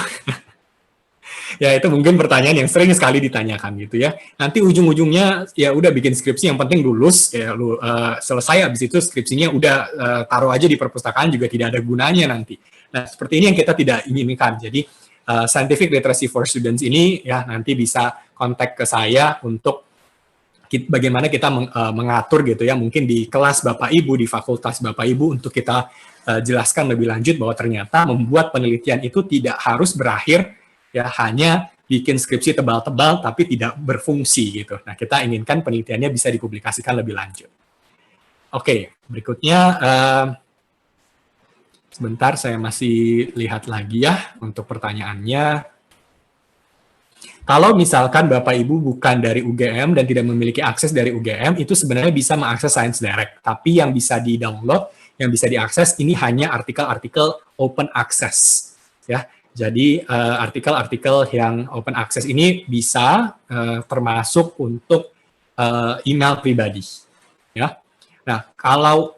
Ya itu mungkin pertanyaan yang sering sekali ditanyakan gitu ya. Nanti ujung-ujungnya ya udah bikin skripsi yang penting lulus ya selesai, habis itu skripsinya udah taruh aja di perpustakaan juga tidak ada gunanya nanti. Nah, seperti ini yang kita tidak inginkan. Jadi Scientific Literacy for Students ini ya nanti bisa kontak ke saya untuk bagaimana kita mengatur gitu ya, mungkin di kelas Bapak Ibu, di fakultas Bapak Ibu untuk kita jelaskan lebih lanjut bahwa ternyata membuat penelitian itu tidak harus berakhir ya hanya bikin skripsi tebal-tebal tapi tidak berfungsi gitu. Nah, kita inginkan penelitiannya bisa dipublikasikan lebih lanjut. Oke, berikutnya sebentar, saya masih lihat lagi ya untuk pertanyaannya. Kalau misalkan Bapak Ibu bukan dari UGM dan tidak memiliki akses dari UGM, itu sebenarnya bisa mengakses Science Direct. Tapi yang bisa di-download, yang bisa diakses, ini hanya artikel-artikel open access. Ya, jadi artikel-artikel yang open access ini bisa termasuk untuk email pribadi. Ya. Nah, kalau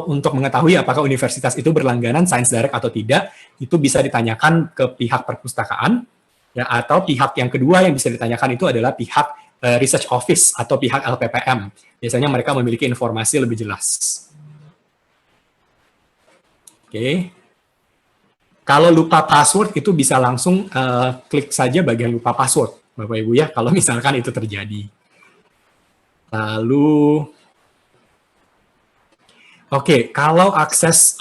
untuk mengetahui apakah universitas itu berlangganan Science Direct atau tidak, itu bisa ditanyakan ke pihak perpustakaan, ya, atau pihak yang kedua yang bisa ditanyakan itu adalah pihak Research Office atau pihak LPPM. Biasanya mereka memiliki informasi lebih jelas. Oke. Kalau lupa password itu bisa langsung klik saja bagian lupa password, Bapak Ibu ya, kalau misalkan itu terjadi. Lalu Oke, kalau akses,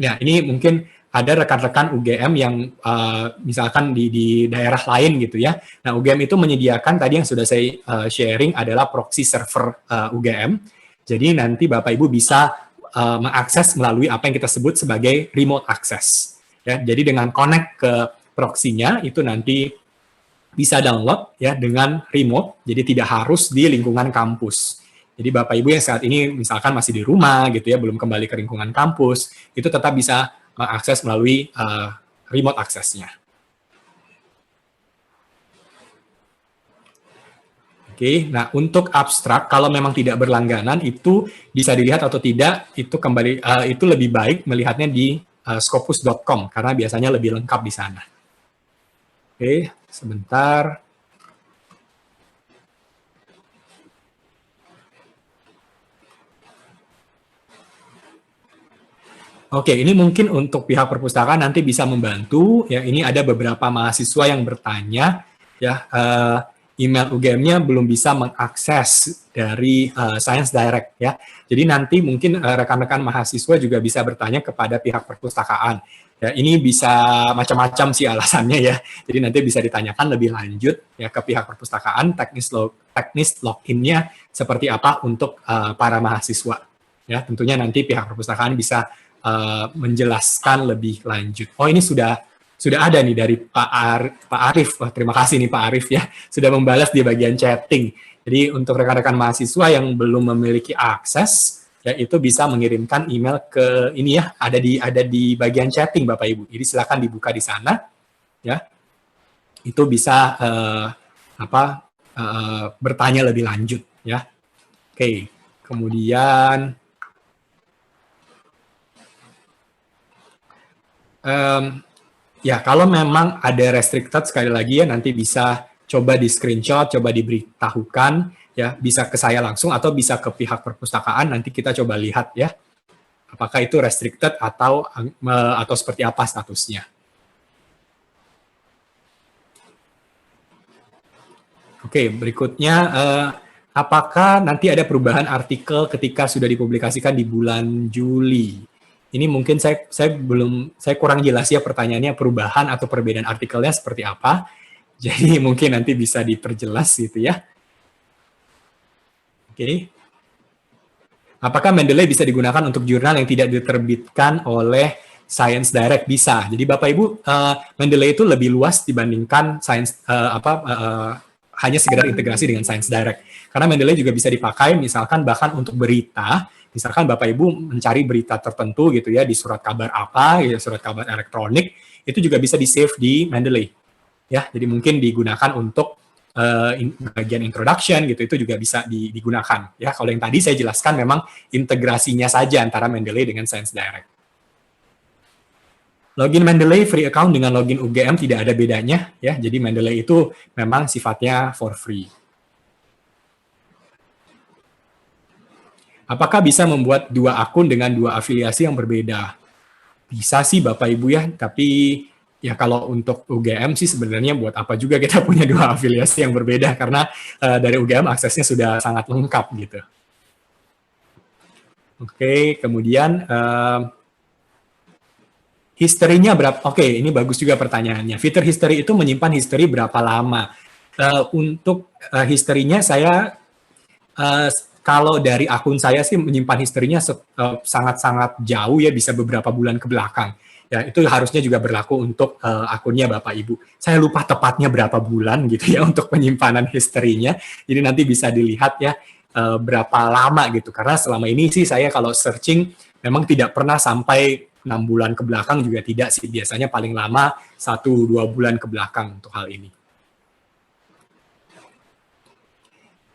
ya ini mungkin ada rekan-rekan UGM yang misalkan di daerah lain gitu ya. Nah, UGM itu menyediakan tadi yang sudah saya sharing adalah proxy server UGM. Jadi nanti Bapak Ibu bisa mengakses melalui apa yang kita sebut sebagai remote access. Ya, jadi dengan connect ke proxy-nya itu nanti bisa download ya dengan remote, jadi tidak harus di lingkungan kampus. Jadi Bapak Ibu yang saat ini misalkan masih di rumah gitu ya, belum kembali ke lingkungan kampus, itu tetap bisa mengakses melalui remote access-nya. Oke, nah untuk abstrak kalau memang tidak berlangganan itu bisa dilihat atau tidak itu kembali itu lebih baik melihatnya di scopus.com karena biasanya lebih lengkap di sana. Oke, sebentar. Oke, ini mungkin untuk pihak perpustakaan nanti bisa membantu. Ya, ini ada beberapa mahasiswa yang bertanya, ya email UGM-nya belum bisa mengakses dari Science Direct, ya. Jadi nanti mungkin rekan-rekan mahasiswa juga bisa bertanya kepada pihak perpustakaan. Ya, ini bisa macam-macam sih alasannya ya. Jadi nanti bisa ditanyakan lebih lanjut ya ke pihak perpustakaan teknis login-nya seperti apa untuk para mahasiswa. Ya, tentunya nanti pihak perpustakaan bisa menjelaskan lebih lanjut. Oh, ini sudah ada nih dari Pak Arif. Wah, terima kasih nih Pak Arif ya, sudah membalas di bagian chatting. Jadi untuk rekan-rekan mahasiswa yang belum memiliki akses, ya itu bisa mengirimkan email ke ini ya, ada di bagian chatting Bapak Ibu. Jadi silakan dibuka di sana, ya. Itu bisa bertanya lebih lanjut, ya. Oke, kemudian ya, kalau memang ada restricted, sekali lagi ya, nanti bisa coba di screenshot, coba diberitahukan, ya, bisa ke saya langsung atau bisa ke pihak perpustakaan, nanti kita coba lihat ya, apakah itu restricted atau seperti apa statusnya. Oke, berikutnya, apakah nanti ada perubahan artikel ketika sudah dipublikasikan di bulan Juli? Ini mungkin saya kurang jelas ya pertanyaannya, perubahan atau perbedaan artikelnya seperti apa. Jadi mungkin nanti bisa diperjelas gitu ya. Oke. Apakah Mendeley bisa digunakan untuk jurnal yang tidak diterbitkan oleh Science Direct? Bisa. Jadi Bapak Ibu, Mendeley itu lebih luas dibandingkan Science hanya sekedar integrasi dengan Science Direct. Karena Mendeley juga bisa dipakai misalkan bahkan untuk berita. Misalkan Bapak Ibu mencari berita tertentu gitu ya di surat kabar apa, ya, surat kabar elektronik, itu juga bisa di-save di Mendeley. Ya, jadi mungkin digunakan untuk bagian introduction gitu, itu juga bisa digunakan. Ya, kalau yang tadi saya jelaskan memang integrasinya saja antara Mendeley dengan Science Direct. Login Mendeley free account dengan login UGM tidak ada bedanya ya. Jadi Mendeley itu memang sifatnya for free. Apakah bisa membuat dua akun dengan dua afiliasi yang berbeda? Bisa sih Bapak Ibu ya, tapi ya kalau untuk UGM sih sebenarnya buat apa juga kita punya dua afiliasi yang berbeda, karena dari UGM aksesnya sudah sangat lengkap gitu. Oke, kemudian history-nya berapa? Oke, ini bagus juga pertanyaannya. Fitur history itu menyimpan history berapa lama? Untuk history-nya saya kalau dari akun saya sih menyimpan historinya sangat-sangat jauh ya, bisa beberapa bulan ke belakang. Ya, itu harusnya juga berlaku untuk akunnya Bapak Ibu. Saya lupa tepatnya berapa bulan gitu ya untuk penyimpanan historinya. Jadi nanti bisa dilihat ya berapa lama gitu. Karena selama ini sih saya kalau searching memang tidak pernah sampai 6 bulan ke belakang, juga tidak sih. Biasanya paling lama 1-2 bulan ke belakang untuk hal ini.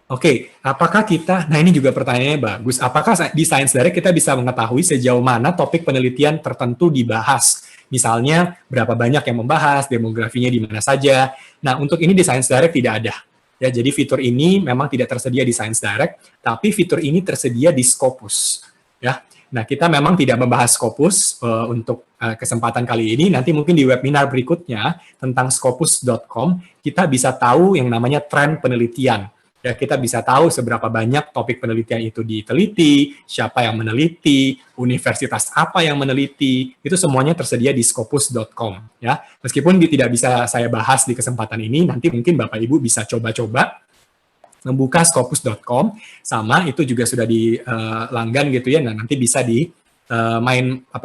Oke, apakah kita, nah ini juga pertanyaannya bagus, apakah di Science Direct kita bisa mengetahui sejauh mana topik penelitian tertentu dibahas? Misalnya, berapa banyak yang membahas, demografinya di mana saja. Nah, untuk ini di Science Direct tidak ada. Ya, jadi fitur ini memang tidak tersedia di Science Direct, tapi fitur ini tersedia di Scopus. Ya, nah kita memang tidak membahas Scopus untuk kesempatan kali ini. Nanti mungkin di webinar berikutnya tentang scopus.com, kita bisa tahu yang namanya tren penelitian. Ya, kita bisa tahu seberapa banyak topik penelitian itu diteliti, siapa yang meneliti, universitas apa yang meneliti, itu semuanya tersedia di scopus.com. Ya, meskipun tidak bisa saya bahas di kesempatan ini, nanti mungkin Bapak Ibu bisa coba-coba membuka scopus.com, sama itu juga sudah dilanggan gitu ya. Nah, nanti bisa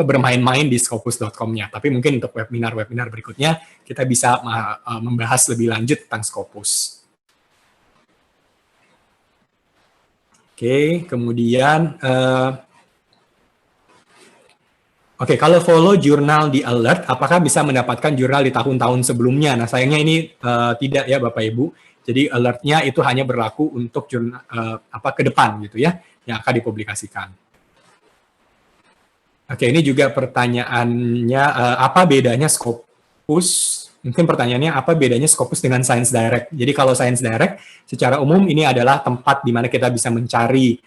bermain-main di scopus.com-nya. Tapi mungkin untuk webinar-webinar berikutnya kita bisa membahas lebih lanjut tentang Scopus. Oke, kemudian kalau follow jurnal di Alert, apakah bisa mendapatkan jurnal di tahun-tahun sebelumnya? Nah, sayangnya ini tidak ya Bapak Ibu. Jadi alertnya itu hanya berlaku untuk jurnal ke depan gitu ya, yang akan dipublikasikan. Oke, ini juga pertanyaannya, apa bedanya Scopus? Mungkin pertanyaannya, apa bedanya Scopus dengan Science Direct? Jadi kalau Science Direct, secara umum ini adalah tempat di mana kita bisa mencari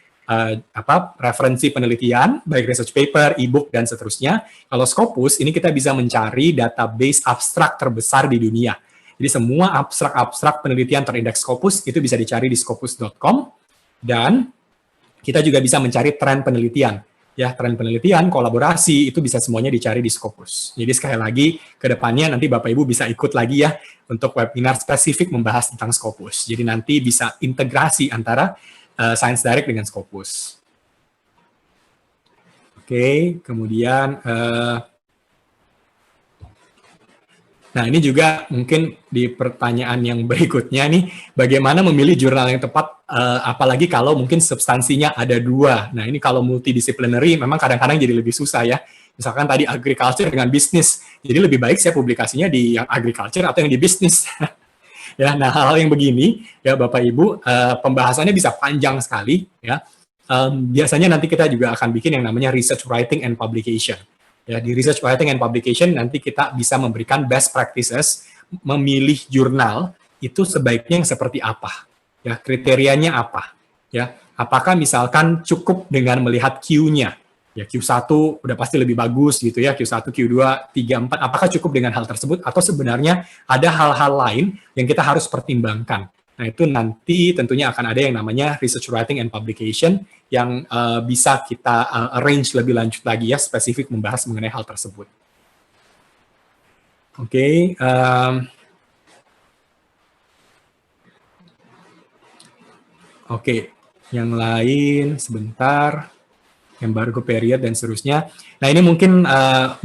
referensi penelitian, baik research paper, e-book, dan seterusnya. Kalau Scopus, ini kita bisa mencari database abstrak terbesar di dunia. Jadi semua abstrak-abstrak penelitian terindeks Scopus, itu bisa dicari di scopus.com, dan kita juga bisa mencari tren penelitian. Ya, tren penelitian, kolaborasi, itu bisa semuanya dicari di Scopus. Jadi sekali lagi, ke depannya nanti Bapak Ibu bisa ikut lagi ya, untuk webinar spesifik membahas tentang Scopus. Jadi nanti bisa integrasi antara Science Direct dengan Scopus. Oke, kemudian, nah ini juga mungkin di pertanyaan yang berikutnya nih, bagaimana memilih jurnal yang tepat, apalagi kalau mungkin substansinya ada dua. Nah ini kalau multidisciplinary memang kadang-kadang jadi lebih susah ya. Misalkan tadi agriculture dengan bisnis, jadi lebih baik saya publikasinya di yang agriculture atau yang di bisnis. Ya, nah hal-hal yang begini ya Bapak Ibu, pembahasannya bisa panjang sekali ya. Biasanya nanti kita juga akan bikin yang namanya research writing and publication. Ya, di research writing and publication nanti kita bisa memberikan best practices, memilih jurnal itu sebaiknya yang seperti apa, ya kriterianya apa, ya apakah misalkan cukup dengan melihat Q-nya, ya Q1 udah pasti lebih bagus gitu ya, Q1, Q2, 3, 4, apakah cukup dengan hal tersebut atau sebenarnya ada hal-hal lain yang kita harus pertimbangkan. Nah, itu nanti tentunya akan ada yang namanya research writing and publication yang bisa kita arrange lebih lanjut lagi ya, spesifik membahas mengenai hal tersebut. Oke, yang lain sebentar, embargo period dan seterusnya. Nah, ini mungkin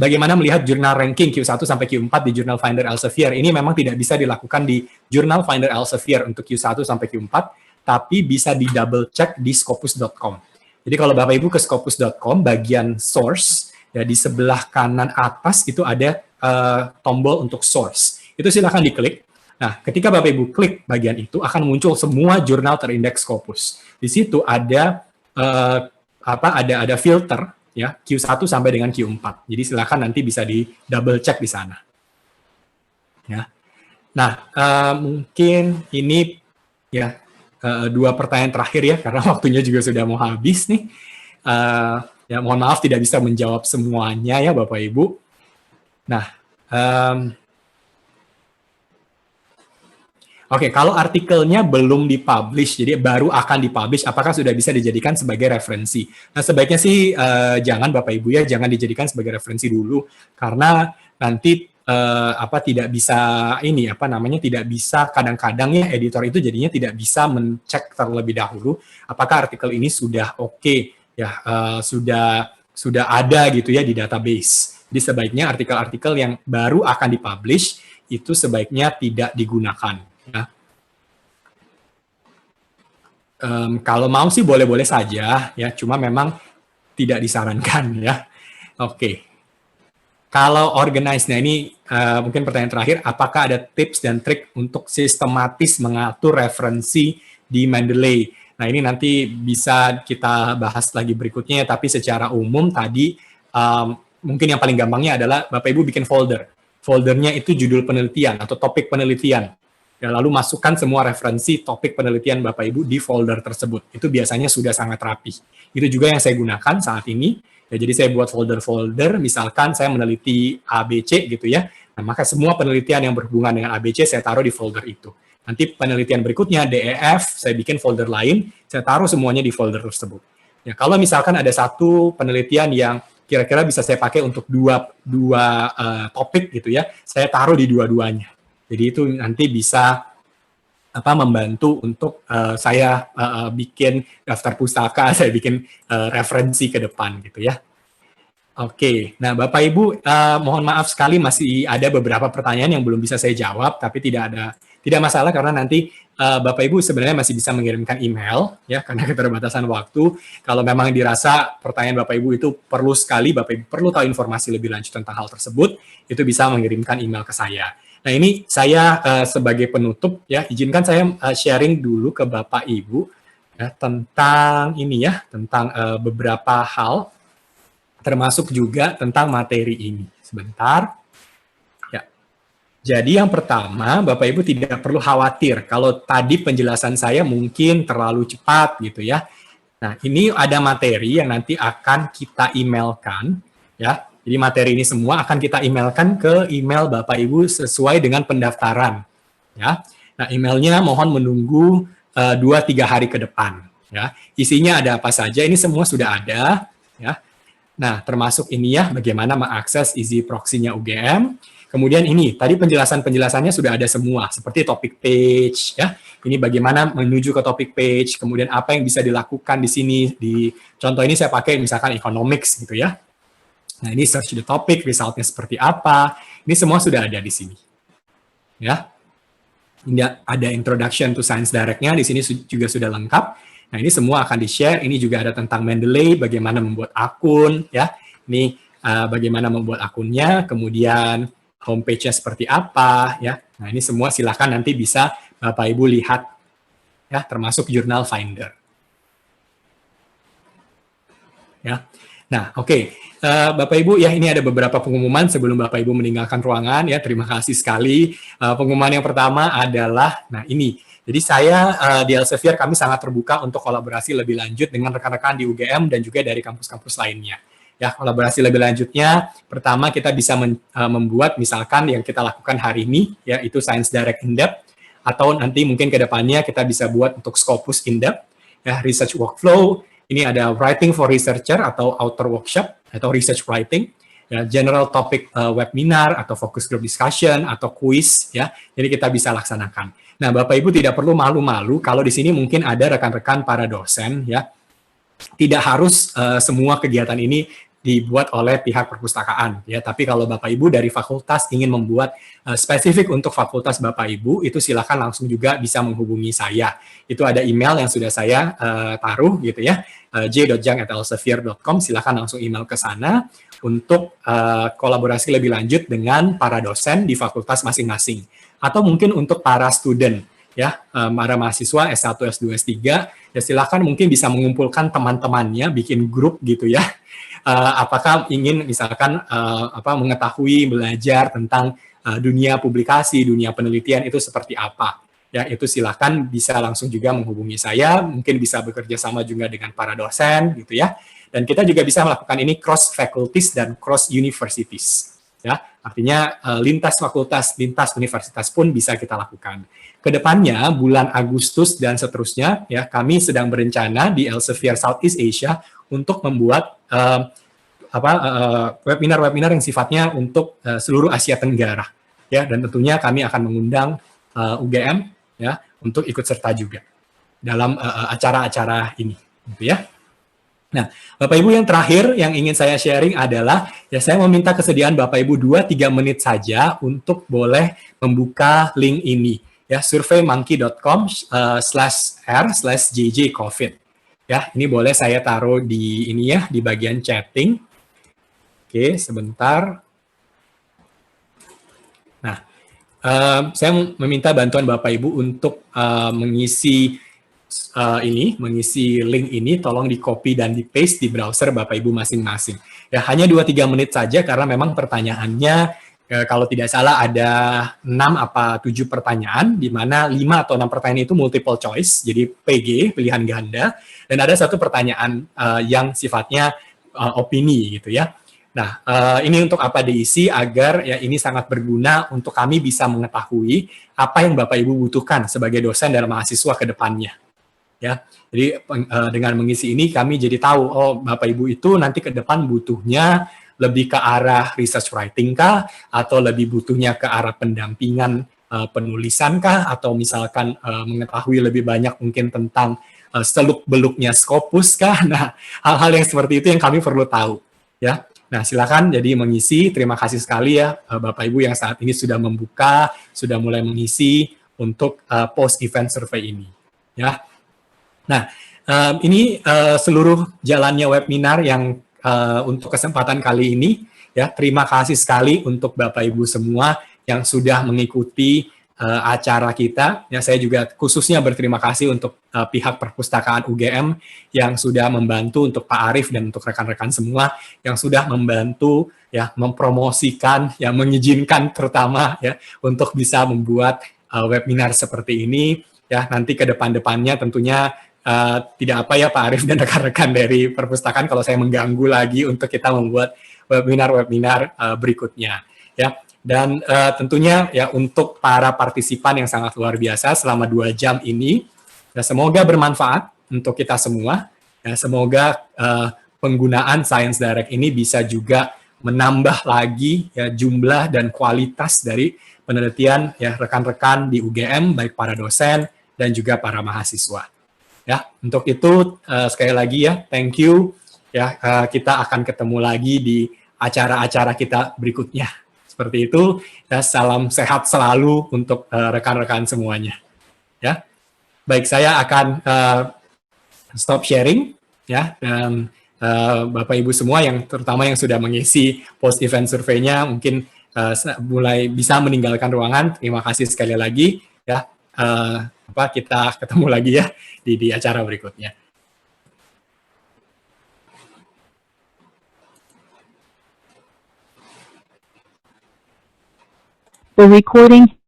bagaimana melihat jurnal ranking Q1 sampai Q4 di Journal Finder Elsevier. Ini memang tidak bisa dilakukan di Journal Finder Elsevier untuk Q1 sampai Q4, tapi bisa di double check di scopus.com. Jadi kalau Bapak Ibu ke scopus.com, bagian source, ya di sebelah kanan atas itu ada tombol untuk source. Itu silakan diklik. Nah, ketika Bapak Ibu klik bagian itu, akan muncul semua jurnal terindeks Scopus. Di situ ada ada filter ya Q1 sampai dengan Q4. Jadi silakan nanti bisa di double check di sana. Ya. Nah, mungkin ini ya dua pertanyaan terakhir ya, karena waktunya juga sudah mau habis nih. Ya mohon maaf tidak bisa menjawab semuanya ya Bapak Ibu. Nah, kalau artikelnya belum dipublish, jadi baru akan dipublish, apakah sudah bisa dijadikan sebagai referensi? Nah, sebaiknya sih jangan Bapak Ibu ya, jangan dijadikan sebagai referensi dulu, karena nanti tidak bisa tidak bisa kadang-kadang ya editor itu jadinya tidak bisa mencek terlebih dahulu apakah artikel ini sudah oke ya, sudah ada gitu ya di database. Jadi sebaiknya artikel-artikel yang baru akan dipublish itu sebaiknya tidak digunakan. Ya. Kalau mau sih boleh-boleh saja ya, cuma memang tidak disarankan ya. Oke. Kalau organize, nah ini mungkin pertanyaan terakhir, apakah ada tips dan trik untuk sistematis mengatur referensi di Mendeley? Nah ini nanti bisa kita bahas lagi berikutnya, tapi secara umum tadi mungkin yang paling gampangnya adalah Bapak Ibu bikin folder. Foldernya itu judul penelitian atau topik penelitian. Ya, lalu masukkan semua referensi topik penelitian Bapak Ibu di folder tersebut. Itu biasanya sudah sangat rapi. Itu juga yang saya gunakan saat ini. Ya, jadi saya buat folder-folder, misalkan saya meneliti ABC gitu ya. Nah, maka semua penelitian yang berhubungan dengan ABC saya taruh di folder itu. Nanti penelitian berikutnya, DEF, saya bikin folder lain, saya taruh semuanya di folder tersebut. Ya, kalau misalkan ada satu penelitian yang kira-kira bisa saya pakai untuk dua topik gitu ya, saya taruh di dua-duanya. Jadi itu nanti bisa membantu untuk saya bikin daftar pustaka, saya bikin referensi ke depan gitu ya. Oke, nah Bapak Ibu, mohon maaf sekali masih ada beberapa pertanyaan yang belum bisa saya jawab, tapi tidak masalah karena nanti Bapak Ibu sebenarnya masih bisa mengirimkan email ya karena keterbatasan waktu. Kalau memang dirasa pertanyaan Bapak Ibu itu perlu sekali, Bapak Ibu perlu tahu informasi lebih lanjut tentang hal tersebut, itu bisa mengirimkan email ke saya. Nah ini saya sebagai penutup ya, izinkan saya sharing dulu ke Bapak Ibu ya, tentang ini ya, tentang beberapa hal, termasuk juga tentang materi ini. Sebentar. Ya. Jadi yang pertama, Bapak Ibu tidak perlu khawatir kalau tadi penjelasan saya mungkin terlalu cepat gitu ya. Nah, ini ada materi yang nanti akan kita emailkan ya. Jadi materi ini semua akan kita emailkan ke email Bapak Ibu sesuai dengan pendaftaran ya. Nah, emailnya mohon menunggu 2-3 hari ke depan ya. Isinya ada apa saja ini semua sudah ada ya. Nah, termasuk ini ya, bagaimana mengakses easy proxy-nya UGM. Kemudian ini, tadi penjelasannya sudah ada semua, seperti topic page, ya. Ini bagaimana menuju ke topic page, kemudian apa yang bisa dilakukan di sini. Di contoh ini saya pakai misalkan economics gitu ya. Nah, ini search the topic, result-nya seperti apa. Ini semua sudah ada di sini. Ya. Ini ada introduction to science direct-nya, di sini juga sudah lengkap. Nah, ini semua akan di-share. Ini juga ada tentang Mendeley, bagaimana membuat akun, ya. Ini bagaimana membuat akunnya, kemudian homepage-nya seperti apa, ya. Nah, ini semua silakan nanti bisa Bapak Ibu lihat, ya, termasuk Journal Finder. Ya. Nah, oke. Bapak Ibu, ya ini ada beberapa pengumuman sebelum Bapak Ibu meninggalkan ruangan, ya. Terima kasih sekali. Pengumuman yang pertama adalah, nah ini. Jadi saya di Elsevier kami sangat terbuka untuk kolaborasi lebih lanjut dengan rekan-rekan di UGM dan juga dari kampus-kampus lainnya. Ya, kolaborasi lebih lanjutnya, pertama kita bisa membuat misalkan yang kita lakukan hari ini, yaitu Science Direct In-Depth, atau nanti mungkin ke depannya kita bisa buat untuk Scopus In-Depth, ya, Research Workflow, ini ada Writing for Researcher atau Author Workshop, atau Research Writing, ya, General Topic Webinar, atau Focus Group Discussion, atau Quiz, ya, jadi kita bisa laksanakan. Nah, Bapak Ibu tidak perlu malu-malu kalau di sini mungkin ada rekan-rekan para dosen ya. Tidak harus semua kegiatan ini dibuat oleh pihak perpustakaan ya, tapi kalau Bapak Ibu dari fakultas ingin membuat spesifik untuk fakultas Bapak Ibu, itu silakan langsung juga bisa menghubungi saya. Itu ada email yang sudah saya taruh gitu ya, j.jang@elsevier.com, silakan langsung email ke sana untuk kolaborasi lebih lanjut dengan para dosen di fakultas masing-masing. Atau mungkin untuk para student, ya, para mahasiswa S1, S2, S3, ya silakan mungkin bisa mengumpulkan teman-temannya, bikin grup gitu ya. Apakah ingin misalkan mengetahui, belajar tentang dunia publikasi, dunia penelitian itu seperti apa. Ya, itu silakan bisa langsung juga menghubungi saya, mungkin bisa bekerja sama juga dengan para dosen gitu ya. Dan kita juga bisa melakukan ini cross faculties dan cross universities. Ya, artinya lintas fakultas, lintas universitas pun bisa kita lakukan. Kedepannya bulan Agustus dan seterusnya, ya kami sedang berencana di Elsevier Southeast Asia untuk membuat webinar-webinar yang sifatnya untuk seluruh Asia Tenggara, ya, dan tentunya kami akan mengundang UGM ya untuk ikut serta juga dalam acara-acara ini, gitu ya. Nah, Bapak Ibu yang terakhir yang ingin saya sharing adalah, ya saya meminta kesediaan Bapak Ibu 2-3 menit saja untuk boleh membuka link ini, ya, surveymonkey.com/r/jjcovid. Ya, ini boleh saya taruh di ini ya, di bagian chatting. Oke, sebentar. Nah, saya meminta bantuan Bapak Ibu untuk mengisi mengisi link ini, tolong di copy dan di paste di browser Bapak Ibu masing-masing. Ya, hanya 2-3 menit saja karena memang pertanyaannya kalau tidak salah ada 6 apa 7 pertanyaan, di mana 5 atau 6 pertanyaan itu multiple choice, jadi PG, pilihan ganda, dan ada satu pertanyaan yang sifatnya opini gitu ya. Nah, ini untuk apa diisi agar ya ini sangat berguna untuk kami bisa mengetahui apa yang Bapak Ibu butuhkan sebagai dosen dan mahasiswa ke depannya. Ya, jadi dengan mengisi ini kami jadi tahu, oh Bapak Ibu itu nanti ke depan butuhnya lebih ke arah research writing kah, atau lebih butuhnya ke arah pendampingan penulisan kah, atau misalkan mengetahui lebih banyak mungkin tentang seluk-beluknya Scopus kah. Nah, hal-hal yang seperti itu yang kami perlu tahu. Ya, nah silakan jadi mengisi. Terima kasih sekali ya Bapak Ibu yang saat ini sudah membuka, sudah mulai mengisi untuk post event survey ini. Ya, nah ini seluruh jalannya webinar yang untuk kesempatan kali ini. Ya, terima kasih sekali untuk Bapak Ibu semua yang sudah mengikuti acara kita. Ya, saya juga khususnya berterima kasih untuk pihak Perpustakaan UGM yang sudah membantu, untuk Pak Arief dan untuk rekan-rekan semua yang sudah membantu ya mempromosikan, ya mengizinkan terutama ya untuk bisa membuat webinar seperti ini. Ya, nanti ke depan-depannya tentunya tidak apa ya Pak Arief dan rekan-rekan dari perpustakaan kalau saya mengganggu lagi untuk kita membuat webinar-webinar berikutnya. Ya, dan tentunya ya untuk para partisipan yang sangat luar biasa selama 2 jam ini, ya, semoga bermanfaat untuk kita semua. Ya, semoga penggunaan Science Direct ini bisa juga menambah lagi ya jumlah dan kualitas dari penelitian ya rekan-rekan di UGM, baik para dosen dan juga para mahasiswa. Ya, untuk itu sekali lagi ya, thank you. Ya, kita akan ketemu lagi di acara-acara kita berikutnya. Seperti itu. Ya, salam sehat selalu untuk rekan-rekan semuanya. Ya, baik, saya akan stop sharing ya, dan Bapak Ibu semua yang terutama yang sudah mengisi post event survei-nya mungkin mulai bisa meninggalkan ruangan. Terima kasih sekali lagi ya. Kita ketemu lagi ya di acara berikutnya. The recording